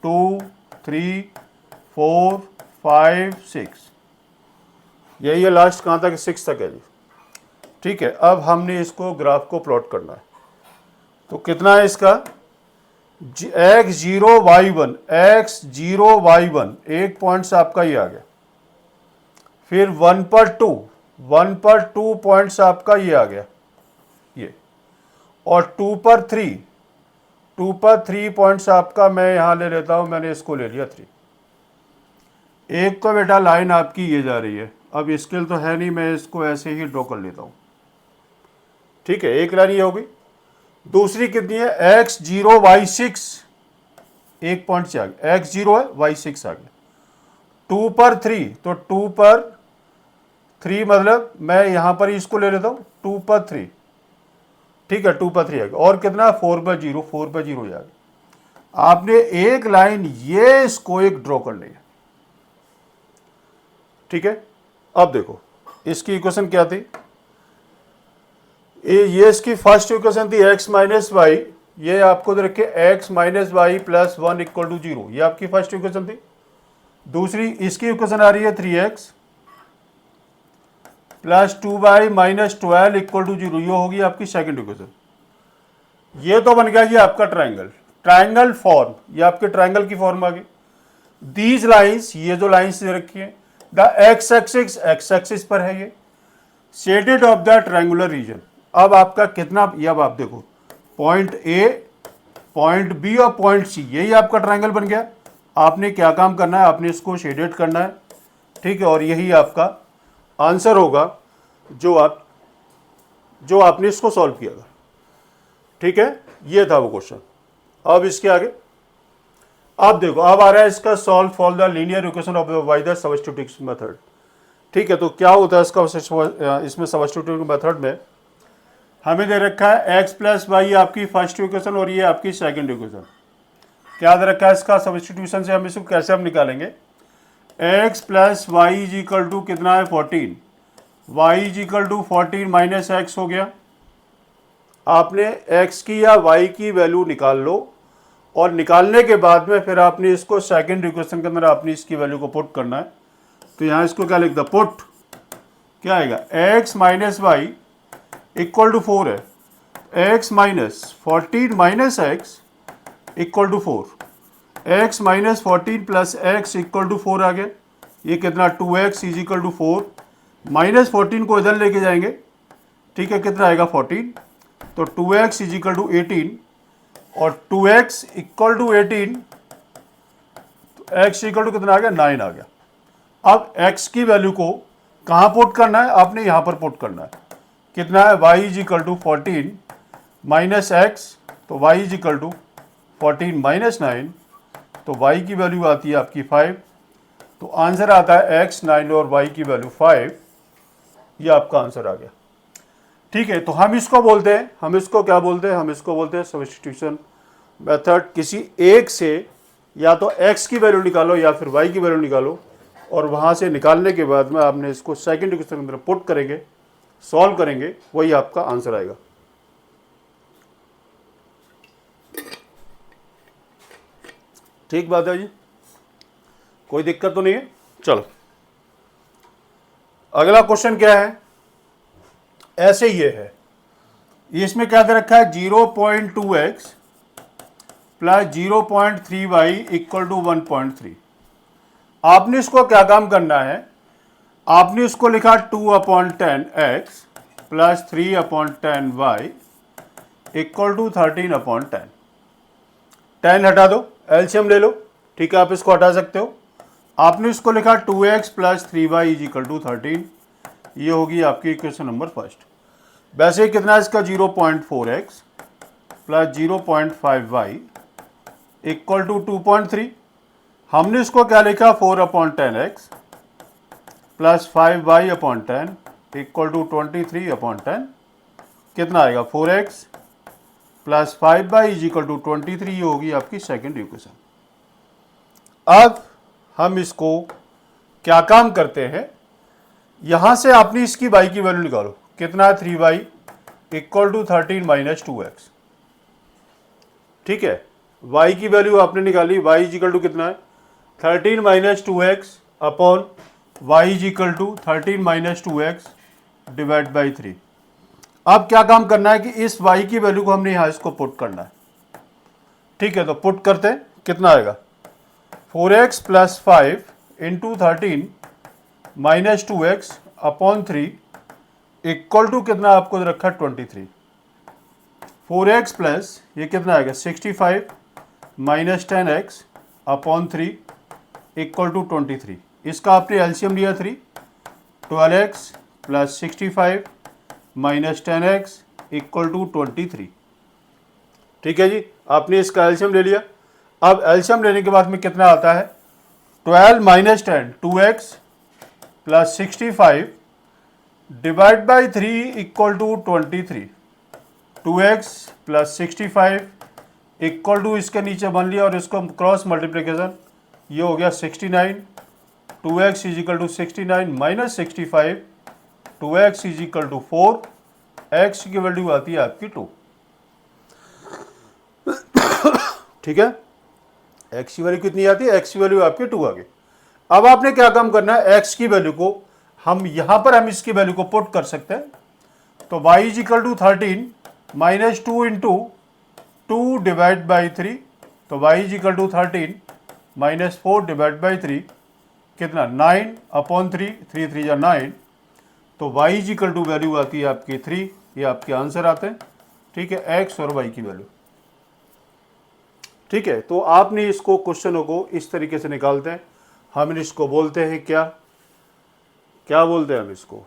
2 3 4 5 6, यही है लास्ट, कहाँ तक, 6 तक है जी। ठीक है, अब हमने इसको ग्राफ को प्लॉट करना है, तो कितना है इसका, x0 y1, x0 y1, एक पॉइंट से आपका ये आ गया। फिर 1 पर 2 पॉइंट्स आपका ये आ गया ये, और 2 पर 3 पॉइंट्स आपका मैं यहां ले लेता हूं, मैंने इसको ले लिया 3। एक तो बेटा लाइन आपकी ये जा रही है, अब स्केल तो है नहीं, मैं इसको ऐसे ही ड्रॉ कर लेता हूं। ठीक है, एक लाइन ये होगी। दूसरी कितनी है, x0 y6, एक पॉइंट से आ गया, x0 है y6 आ गया। 2 पर 3, तो 2 पर 3 मतलब मैं यहां पर इसको ले लेता हूं, 2 पर 3। ठीक है, 2 पर 3 आ गया, और कितना, 4 पर 0, 4 पर 0 आ गया। आपने एक लाइन ये इसको एक ड्रॉ कर लिया। ठीक है, अब देखो इसकी इक्वेशन क्या थी, ये इसकी फर्स्ट इक्वेशन थी x माइनस वाई, ये आपको दे रखे x minus Y plus 1 equal to 0, ये आपकी फर्स्ट इक्वेशन थी। दूसरी इसकी इक्वेशन आ रही है 3x plus 2y minus 12 equal to 0, ये होगी आपकी सेकंड इक्वेशन। ये तो बन गया ये आपका ट्राइंगल फॉर्म, ये आपके ट्राइंगल की फॉर्म आ गई। दीज लाइंस, ये जो लाइंस दे रखी है, द x एक्सिस पर है ये, shaded of the triangular region. अब आपका कितना, ये अब आप देखो, पॉइंट ए, पॉइंट बी और पॉइंट सी, यही आपका ट्राइंगल बन गया। आपने क्या काम करना है, आपने इसको शेडेड करना है। ठीक है, और यही आपका आंसर होगा जो आपने इसको सॉल्व किया था। ठीक है, ये था वो क्वेश्चन। अब इसके आगे आप देखो, अब आ रहा है इसका solve for the linear equation of by the substitution method. ठीक है, तो क्या होता है इसका, इसमें सब्स्टिट्यूशन मेथड में हमें दे रखा है x प्लस वाई आपकी फर्स्ट इक्वेशन और ये आपकी सेकंड इक्वेशन। क्या दे रखा है इसका सब्स्टिट्यूशन से हम इसको कैसे हम निकालेंगे, x plus Y is equal to कितना है 14, y is equal to 14 minus X हो गया। आपने x की या y की वैल्यू निकाल लो, और निकालने के बाद में फिर आपने इसको सेकंड इक्वेशन के अंदर आपने इसकी वैल्यू को पुट करना है। तो यहाँ इसको क्या लिख दो, पुट क्या आएगा, x minus Y equal to 4 है, x minus 14 minus X equal to 4, x minus 14 plus X equal to 4 आ गया। ये कितना, 2x is equal to 4, minus 14 को इधर लेके जाएंगे। ठीक है, कितना आएगा 14, तो 2x इज इक्वल टू 18, और 2x इक्वल टू 18, तो x इक्वल टू कितना आ गया, 9 आ गया। अब x की वैल्यू को कहाँ पुट करना है, आपने यहाँ पर पुट करना है। कितना है, y is equal to 14 minus X, तो y is equal to 14 minus 9, तो y की वैल्यू आती है आपकी 5, तो आंसर आता है x 9 और y की वैल्यू 5, ये आपका आंसर आ गया। ठीक है, तो हम इसको बोलते हैं, हम इसको क्या बोलते हैं, हम इसको बोलते हैं सब्स्टिट्यूशन मेथड। किसी एक से या तो x की वैल्यू निकालो या फिर y की वैल्यू निकालो, और वहाँ से निकालने के बाद में आपने इसको सेकंड इक्वेशन के अंदर पुट करेंगे, सॉल्व करेंगे, वही आपका आंसर आएगा। ठीक बात है जी, कोई दिक्कत तो नहीं है। चलो अगला क्वेश्चन क्या है, ऐसे ये है, इसमें क्या दे रखा है 0.2x plus 0.3y equal to 1.3। आपने इसको क्या काम करना है, आपने इसको लिखा 2/10x plus 3/10y equal to 13/10। 10 हटा दो, एलसीएम ले लो, ठीक है, आप इसको हटा सकते हो। आपने इसको लिखा 2x plus 3y is equal to 13, ये होगी आपकी इक्वेशन नंबर फर्स्ट। वैसे कितना है इसका 0.4x plus 0.5y equal to 2.3। हमने इसको क्या लिखा 4/10x plus 5y/10 equal to 23/10, कितना आएगा 4x plus 5y is equal to 23, ये होगी आपकी सेकेंड इक्वेशन। अब हम इसको क्या काम करते हैं, यहां से आपने इसकी y की वैल्यू निकालो, कितना है 3y equal to 13 minus 2x। ठीक है, y की वैल्यू आपने निकाली, y इज इक्वल टू कितना है 13 minus 2x upon y is equal to 13 minus 2x divide by 3। अब क्या काम करना है कि इस y की वैल्यू को हमने यहां इसको पुट करना है। ठीक है, तो पुट करते हैं, कितना आएगा 4x plus 5 into 13 minus 2x upon 3 equal to कितना आपको रखा 23। 4x प्लस ये कितना आएगा 65 minus 10x upon 3 equal to 23। इसका आपने एलसीएम लिया 3, 12x plus 65 minus 10x equal to 23। ठीक है जी, आपने इसका एलसीएम ले लिया। अब एलसीएम लेने के बाद में कितना आता है 12 minus 10 2x plus 65 divide by 3 equal to 23। 2x plus 65 equal to इसके नीचे बन लिया और इसको क्रॉस मल्टीप्लिकेशन, ये हो गया 69। 2x is equal to 69 minus 65, 2x is equal to 4, x की वैल्यू आती है आपकी 2। ठीक है, x की वैल्यू कितनी आती है, x की वैल्यू आपकी 2 आ गई। अब आपने क्या काम करना है, x की वैल्यू को हम यहां पर हम इसकी वैल्यू को पुट कर सकते हैं, तो y is equal to 13 minus 2 into 2 divide by 3, तो y is equal to 13 minus 4 divide by 3 कितना 9/3, 3 3 या 9, तो y is equal to value आती है आपकी 3, ये आपके आंसर आते हैं। ठीक है, x और y की वैल्यू। ठीक है, तो आपने इसको क्वेश्चनों को इस तरीके से निकालते हैं, हम इसको बोलते हैं क्या, क्या बोलते हैं हम इसको,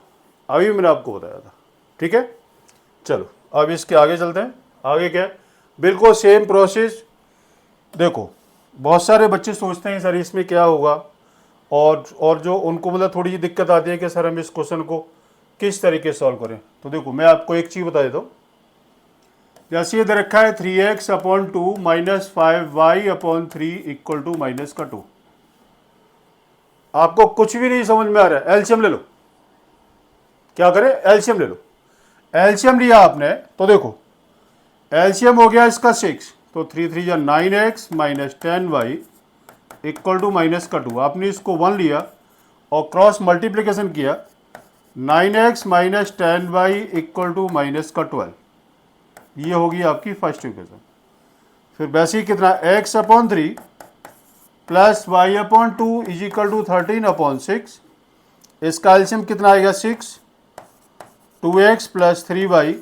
अभी मैंने आपको बताया था। ठीक है, चलो अब इसके आगे चलते हैं। आगे क्या है, बिल्कुल सेम प्रोसेस। देखो बहुत सारे बच्चे सोचते हैं सर इसमें क्या होगा, और जो उनको मतलब थोड़ी सी दिक्कत आती है कि सर हम इस क्वेश्चन को किस तरीके से सॉल्व करें। तो देखो मैं आपको एक चीज़ बता देता हूँ, जैसे ये दे रखा है 3x upon 2 minus 5y upon 3 equal to minus का 2। आपको कुछ भी नहीं समझ में आ रहा है, एलसीएम ले लो। क्या करें, एलसीएम ले लो। एलसीएम लिया आपने तो देखो एलसीएम हो गया इसका 6, तो 3 3 या 9x minus 10y equal to minus का 2। आपने इसको 1 लिया और क्रॉस मल्टीप्लिकेशन किया, 9x minus 10y equal to minus का 12, ये होगी आपकी फर्स्ट इक्वेशन। फिर वैसे ही कितना x upon 3 plus y upon 2 is equal to 13/6, इसका एलसीएम कितना आएगा 6, 2x plus 3y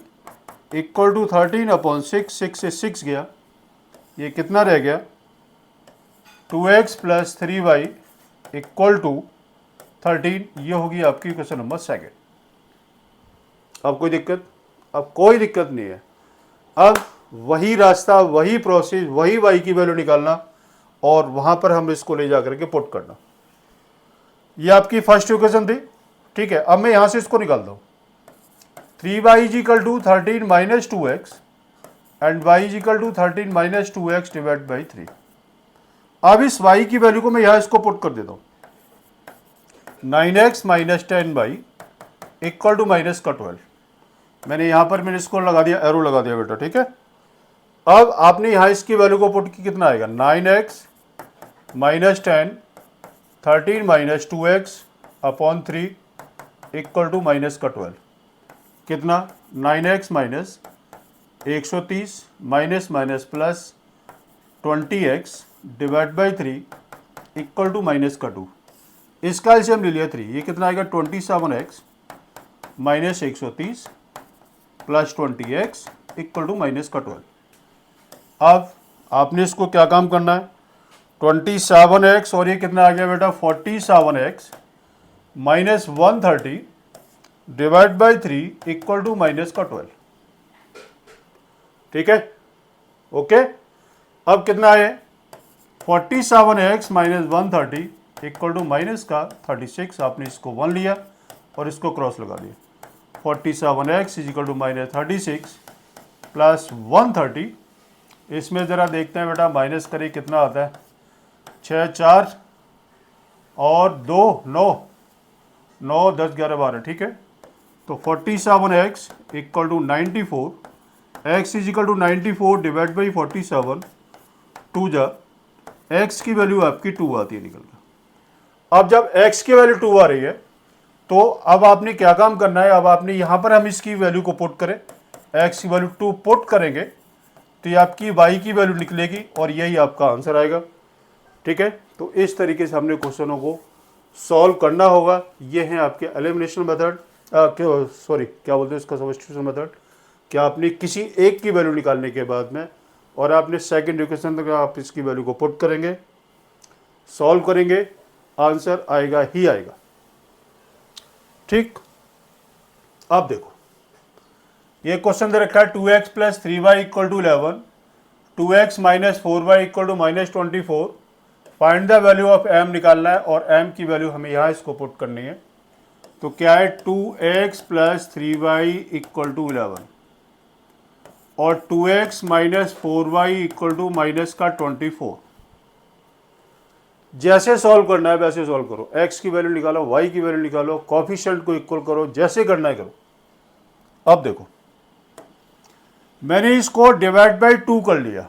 equal to 13/6, 6 से 6 गया, ये कितना रह गया 2x plus 3y equal to 13, ये होगी आपकी क्वेश्चन नंबर सेकेंड। अब कोई दिक्कत? अब कोई दिक्कत नहीं है। अब वही रास्ता, वही प्रोसेस, वही y की वैल्यू निकालना और वहां पर हम इसको ले जा करके पुट करना। ये आपकी फर्स्ट इक्वेशन थी, ठीक है। अब मैं यहां से इसको निकालता हूं, 3y is equal to 13 minus 2x and y is equal to 13 minus 2x divide by 3। अब इस y की वैल्यू को मैं यहां इसको पुट कर देता हूं, 9x minus 10y equal to minus का 12। मैंने यहां पर मैंने इसको लगा दिया, एरो लगा दिया बेटा, ठीक है। अब आपने यहां इसकी वैल्यू को पुट की, कितना आएगा, 9x minus 10 13 minus 2x upon 3 equal to minus का 12। कितना, 9x minus 130 minus minus plus 20x divide by 3 equal to minus का 2। इसका एलसीएम ले लिया 3, ये कितना आएगा, 27x minus 130 plus 20x equal to minus का 12। अब आपने इसको क्या काम करना है, 27x और ये कितना आ गया बेटा, 47x minus 130 divide by 3 equal to minus का 12, ठीक है, ओके। अब कितना है, 47x minus 130 equal to minus का 36। आपने इसको 1 लिया और इसको क्रॉस लगा दिया, 47x is equal to minus 36 plus 130। इसमें ज़रा देखते हैं बेटा, माइनस करिए कितना आता है, 6 4 और 2 9 9 10 11 12, ठीक है। तो 47x equal to 94, x is equal to 94 divide by 47, 2 जा x की वैल्यू आपकी 2 आती है निकल कर। अब जब x की वैल्यू 2 आ रही है तो अब आपने क्या काम करना है, अब आपने यहाँ पर हम इसकी वैल्यू को पुट करें, x की वैल्यू 2 पुट करेंगे तो ये आपकी y की वैल्यू निकलेगी और यही आपका आंसर आएगा, ठीक है। तो इस तरीके से हमने क्वेश्चनों को सॉल्व करना होगा। ये हैं आपके एलिमिनेशन मेथड, सॉरी क्या बोलते हैं इसका, सब्स्टिट्यूशन मेथड। क्या आपने किसी एक की वैल्यू निकालने के बाद में और आपने सेकंड इक्वेशन तक आप इसकी वैल्यू को पुट करेंगे, सॉल्व करेंगे, आंसर आएगा ही आएगा, ठीक। अब देखो ये क्वेश्चन दे रखा है 2x plus 3y equal to 11, 2x minus 4y equal to minus 24, find the value of m निकालना है और m की वैल्यू हमें यहाँ इसको पुट करनी है। तो क्या है, 2x plus 3y equal to 11 और 2x minus 4y equal to minus का 24। जैसे सॉल्व करना है वैसे सॉल्व करो, x की वैल्यू निकालो, y की वैल्यू निकालो, कोफिशिएंट को इक्वल करो, जैसे करना है करो। अब देखो मैंने इसको डिवाइड बाई 2 कर लिया,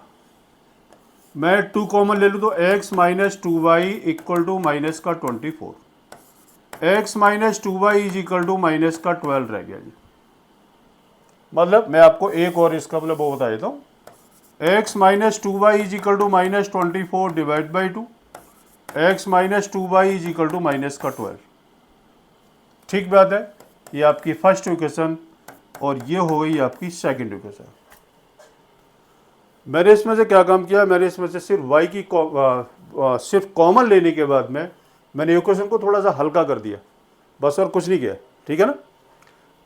मैं 2 कॉमन ले लूँ तो x minus 2y equal to minus का 24, x minus 2y is equal to minus का 12 रह गया जी। मतलब मैं आपको एक और इसका मतलब वो बता देता हूँ, x minus 2y is equal to minus 24 divide by 2, x minus 2y is equal to minus का 12, ठीक बात है। ये आपकी फर्स्ट इक्वेशन और ये हो गई आपकी सेकंड इक्वेशन। मैंने इसमें से क्या काम किया, मैंने इसमें से सिर्फ y की सिर्फ कॉमन लेने के बाद में मैंने इक्वेशन को थोड़ा सा हल्का कर दिया, बस, और कुछ नहीं किया, ठीक है ना।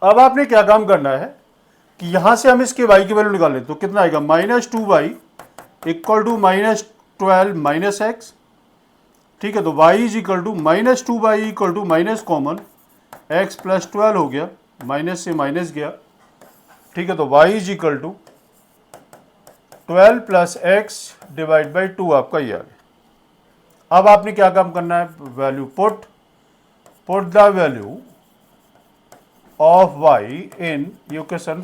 अब आपने क्या काम करना है कि यहाँ से हम इसके y की वैल्यू निकाल लें तो कितना आएगा, minus 2y equal to minus 12 minus x, ठीक है। तो y is equal to minus 2y equal to minus common x plus 12 हो गया, माइनस से माइनस गया, ठीक है। तो y is equal to 12 plus x divide by 2 आपका ये आ गया। अब आपने क्या काम करना है, value put the value of y in equation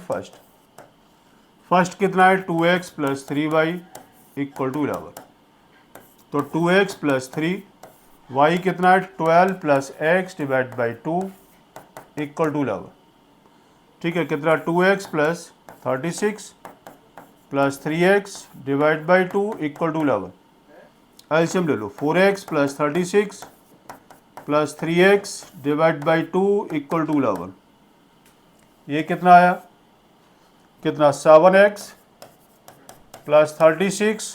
first कितना है, 2x plus 3y equal to 11। तो 2x प्लस 3, y कितना है, 12 plus x divide by 2 equal to 11, ठीक है। कितना, 2x plus 36 plus 3x divide by 2 equal to 11। LCM ले लो, 4x plus 36 plus 3x divide by 2 equal to 11। ये कितना आया, कितना, 7x प्लस 36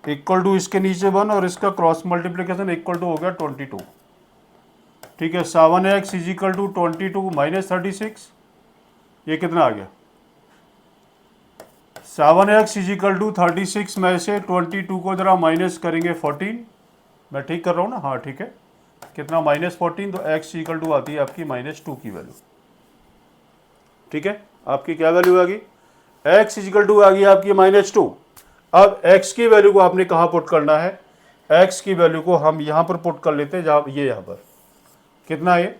इक्वल टू इसके नीचे 1 और इसका क्रॉस मल्टीप्लिकेशन इक्वल टू हो गया 22, ठीक है। 7x is equal to 22 minus 36 ये कितना आ गया 7x इजिकल टू 36 में से 22 को जरा माइनस करेंगे 14, मैं ठीक कर रहा हूँ ना, हाँ ठीक है, कितना -14, तो x इजिकल टू आती है आपकी -2 की वैल्यू। ठीक है, आपकी क्या वैल्यू आ गई, x इजिकल टू आ गई आपकी -2। अब x की वैल्यू को आपने कहाँ पुट करना है, x की वैल्यू को हम यहाँ पर पुट कर लेते हैं, जहाँ ये यहाँ पर कितना है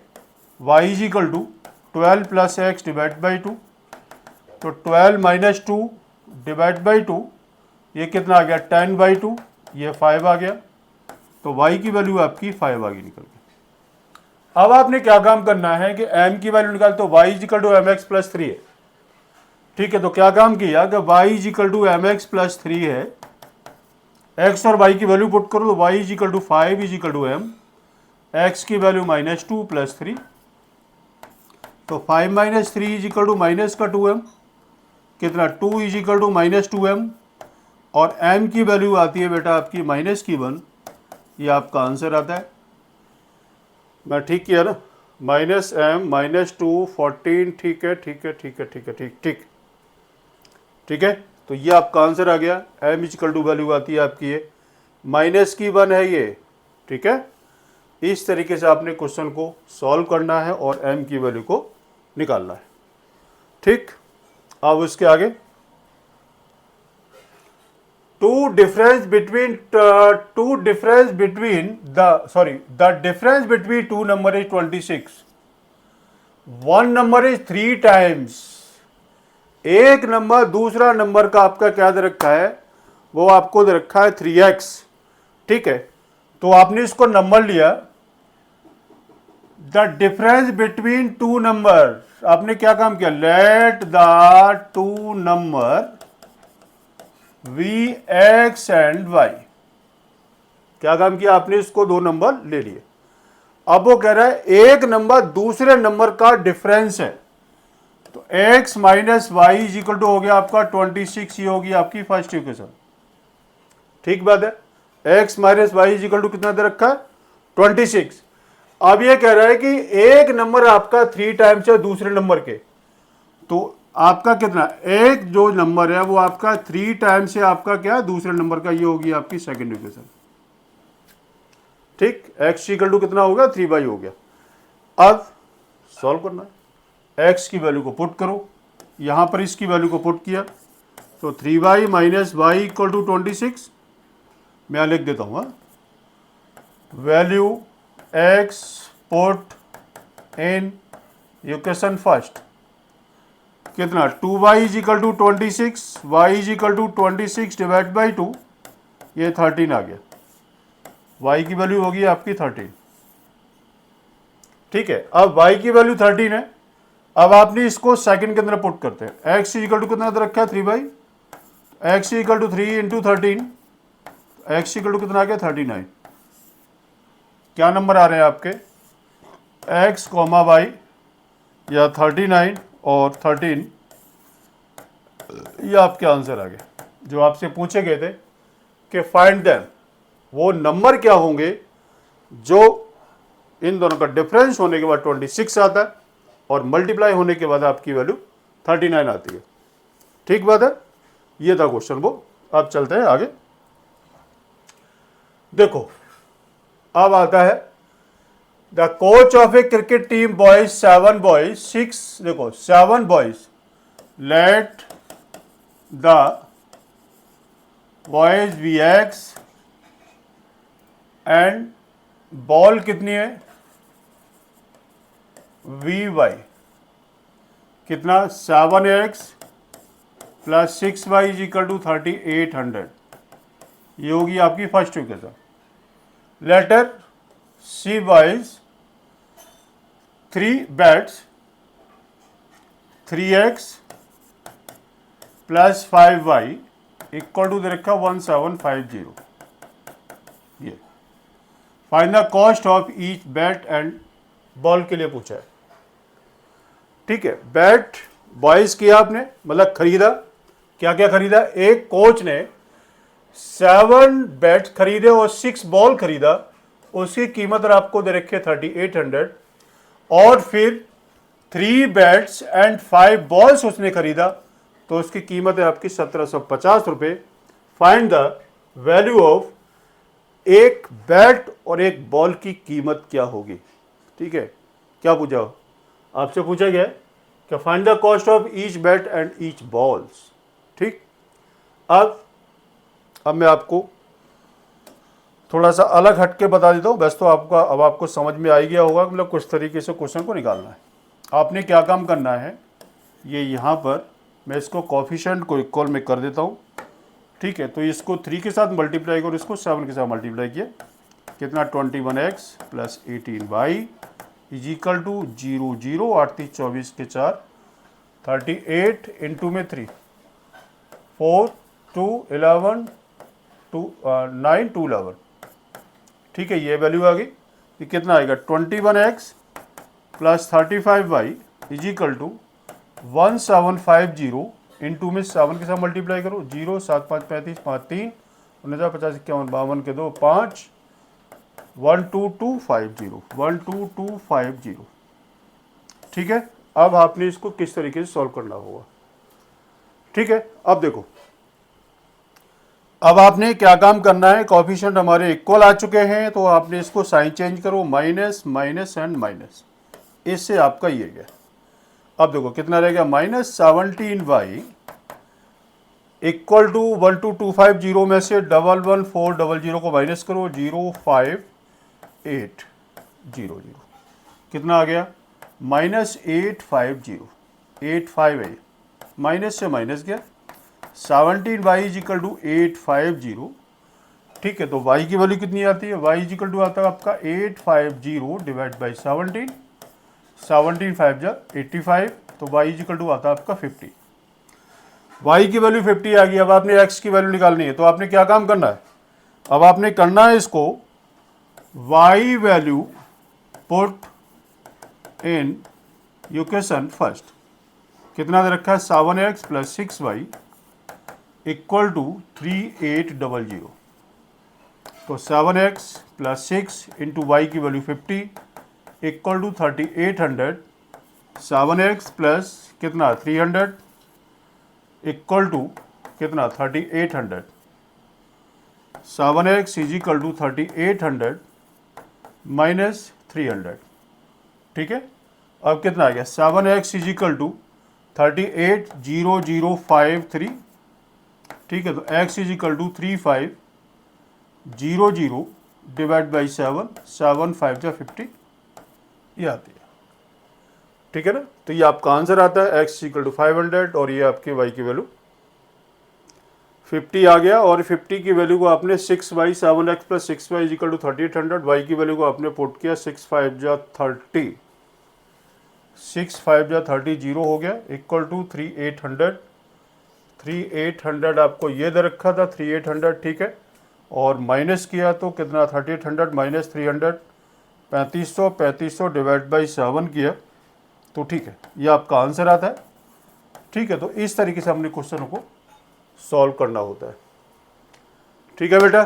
y is equal to 12 + x divide by 2, तो 12 - 2 डिवाइड बाई 2, ये कितना आ गया 10/2, ये 5 आ गया, तो y की वैल्यू आपकी 5 आ गई निकल के। अब आपने क्या काम करना है कि m की वैल्यू निकाल, तो y इजिकल टू mx + 3 है। ठीक है, तो क्या काम किया कि y इजिकल टू mx + 3 है, x और y की वैल्यू पुट करो, तो y is equal to 5 is equal to m, x की वैल्यू -2 + 3, तो 5 - 3 इजिकल टू -2m, कितना 2 इजिकल टू -2m, और m की वैल्यू आती है बेटा आपकी -1, ये आपका आंसर आता है। मैं ठीक किया ना, -m -2 14, ठीक है ठीक है ठीक है ठीक है ठीक ठीक ठीक है, तो ये आपका आंसर आ गया। m इजिकल टू वैल्यू आती है आपकी ये -1 है ये। ठीक है, इस तरीके से आपने क्वेश्चन को सॉल्व करना है और m की वैल्यू को निकालना है। ठीक, अब उसके आगे the difference between two number is 26, one number is 3 times, एक नंबर दूसरा नंबर का आपका क्या दे रखा है, वो आपको दे रखा है 3x। ठीक है, तो आपने इसको नंबर लिया, the difference between two number, आपने क्या काम किया, let the two number Vx and y, क्या काम किया आपने, इसको दो नंबर ले लिए। अब वो कह रहा है एक नंबर दूसरे नंबर का डिफरेंस है, तो x - y इजिकल टू हो गया आपका 26, ये होगी आपकी फर्स्ट इक्वेशन। ठीक बात है, x - y इजिकल टू कितना दे रखा है 26। अब ये कह रहा है कि एक नंबर आपका 3 टाइम्स है दूसरे नंबर के, तो आपका कितना, एक जो नंबर है वो आपका 3 टाइम्स है आपका क्या दूसरे नंबर का, ये होगी आपकी सेकंड इक्वेशन। ठीक, x इक्वल टू कितना होगा 3y हो गया। अब सॉल्व करना है, x की वैल्यू को पुट करो, यहां पर इसकी वैल्यू को पुट किया, तो 3y - y इक्वल टू 26, मैं लिख देता हूं, value x put in equation first, कितना 2y is equal to 26, y is equal to 26 divide by 2, ये 13 आ गया, y की वैल्यू होगी आपकी 13। ठीक है, अब y की वैल्यू 13 है, अब आपने इसको सेकंड के अंदर पुट करते हैं, x इजिकल टू कितना रखा है 3y, x is equal to 3 into 13, x is equal to कितना आ गया 39। क्या नंबर आ रहे हैं आपके, x, y या 39 और 13, ये आपके आंसर आ गए। जो आपसे पूछे गए थे कि फाइंड देम, वो नंबर क्या होंगे जो इन दोनों का डिफरेंस होने के बाद 26 आता है और मल्टीप्लाई होने के बाद आपकी वैल्यू 39 आती है। ठीक बात है, ये था क्वेश्चन वो। अब चलते हैं आगे, देखो अब आता है the coach of A cricket team boys 7 boys 6, देखो 7 boys, let the boys Vx and ball कितनी है Vy, कितना 7x plus 6y is equal to 3800, ये होगी आपकी first equation. Later she buys 3 bats 3x plus 5y equal to दे रखा 1750, ये find the cost of each bat and ball के लिए पूछा है। ठीक है, बैट बॉयज किया आपने, मतलब खरीदा, क्या क्या खरीदा, एक कोच ने 7 बैट खरीदे और 6 बॉल खरीदा, उसकी कीमत आपको दे रखी है 3800, और फिर 3 बैट्स एंड 5 बॉल्स उसने खरीदा, तो उसकी कीमत है आपकी 1750 रुपये। फाइंड द वैल्यू ऑफ एक बैट और एक बॉल की कीमत क्या होगी। ठीक है, क्या पूछा हो? आपसे पूछा गया है कि find the cost of each bat and each balls. ठीक, अब मैं आपको थोड़ा सा अलग हट के बता देता हूँ। वैसे तो अब आपको समझ में आ ही गया होगा, मतलब कुछ तरीके से क्वेश्चन को निकालना है। आपने क्या काम करना है, ये यहाँ पर मैं इसको कोफिशिएंट को इक्वल में कर देता हूँ। ठीक है, तो इसको 3 के साथ मल्टीप्लाई करो, इसको 7 के साथ मल्टीप्लाई किया, कितना 21x plus 18y is equal to 0 0 8 3 24 के 4 38 इंटू में 3 4 2 11 2 9 2 11। ठीक है, ये वैल्यू आ गई। ये कितना आएगा 21x plus 35y is equal to 1750 into में 7 के साथ मल्टीप्लाई करो, 0 7 5 35 5 3 49 50 51 52 के 2 5 12250 12250। ठीक है, अब आपने इसको किस तरीके से सॉल्व करना होगा। ठीक है, अब देखो, अब आपने क्या काम करना है, कोएफिशिएंट हमारे इक्वल आ चुके हैं, तो आपने इसको साइन चेंज करो, माइनस माइनस एंड माइनस, इससे आपका ये गया। अब देखो कितना रहेगा, -17y इक्वल टू 12250 में से 11400 को माइनस करो, 05800 कितना आ गया, -850 858 माइनस से माइनस गया, 17y इज इक्वल टू 850। ठीक है, तो y की वैल्यू कितनी आती है, y इज इक्वल टू आता है आपका 850 डिवाइड बाई 17 17 5 जा 85, तो y इज इक्वल टू आता है आपका 50। y की वैल्यू 50 आ गई। अब आपने x की वैल्यू निकालनी है, तो आपने क्या काम करना है, अब आपने करना है इसको y value put in equation first. कितना दे रखा है, 7x plus 6y equal to 3800। तो 7x प्लस 6 इंटू वाई की value 50 equal to 3800। 7x plus कितना 300 इक्वल टू कितना 3800। 7x is equal to 3800 minus 300। ठीक है, अब कितना आ गया, 7x इज इक्वल टू 380053। ठीक है, तो x is equal to 3500 divide by 7 7 5 जा 50, ये आती है। ठीक है ना, तो ये आपका आंसर आता है x इक्वल टू 500 और ये आपके y की वैल्यू 50 आ गया। और 50 की वैल्यू को आपने 6y 7x plus 6y is equal to 3800, y की वैल्यू को आपने पुट किया 6 5 जा 30 6 5 जा 30 0 हो गया इक्वल टू 3800 आपको ये दे रखा था 3800। ठीक है, और माइनस किया तो कितना 3800 माइनस 300 3500 डिवाइड बाई 7 किया, तो ठीक है, ये आपका आंसर आता है। ठीक है, तो इस तरीके से हमने क्वेश्चनों को सॉल्व करना होता है। ठीक है बेटा,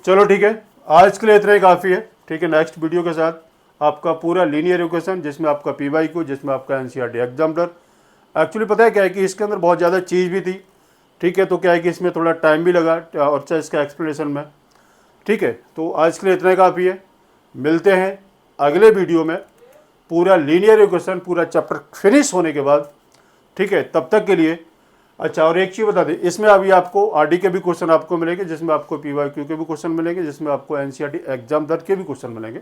चलो ठीक है, आज के लिए इतना ही काफ़ी है। ठीक है, नेक्स्ट वीडियो के साथ आपका पूरा लीनियर इक्वेशन, जिसमें आपका PYQ, जिसमें आपका NCERT एग्जाम्पलर। एक्चुअली पता है क्या है कि इसके अंदर बहुत ज़्यादा चीज़ भी थी। ठीक है, तो क्या है कि इसमें थोड़ा टाइम भी लगा और चाहे इसका एक्सप्लेनेशन में। ठीक है, तो आज के लिए इतना ही काफ़ी है। मिलते हैं अगले वीडियो में पूरा लीनियर इक्वेशन पूरा चैप्टर फिनिश होने के बाद। ठीक है, तब तक के लिए अच्छा, और एक चीज़ बता दें, इसमें अभी आपको RD के भी क्वेश्चन आपको मिलेंगे, जिसमें आपको PYQ के भी क्वेश्चन मिलेंगे, जिसमें आपको NCERT एग्जाम दर्ज के भी क्वेश्चन मिलेंगे।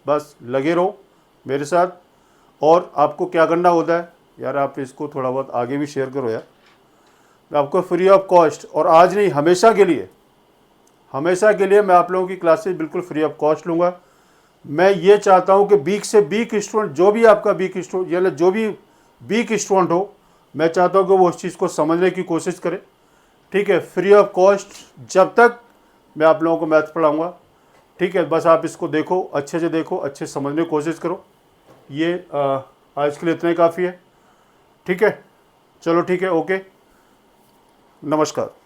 बस लगे रहो मेरे साथ। और आपको क्या करना होता है यार, आप इसको थोड़ा बहुत आगे भी शेयर करो यार। मैं आपको फ्री ऑफ कॉस्ट, और आज नहीं हमेशा के लिए मैं आप लोगों की क्लासेस बिल्कुल फ्री ऑफ कॉस्ट लूँगा। मैं ये चाहता हूँ कि वीक से वीक स्टूडेंट, जो भी आपका वीक स्टूडेंट यानी जो भी वीक स्टूडेंट हो, मैं चाहता हूँ कि वो उस चीज़ को समझने की कोशिश करे। ठीक है, फ्री ऑफ कॉस्ट जब तक मैं आप लोगों को मैथ पढ़ाऊँगा। ठीक है, बस आप इसको देखो, अच्छे से देखो, अच्छे से समझने की कोशिश करो। ये आज के लिए इतना ही काफ़ी है। ठीक है, चलो ठीक है, ओके, नमस्कार।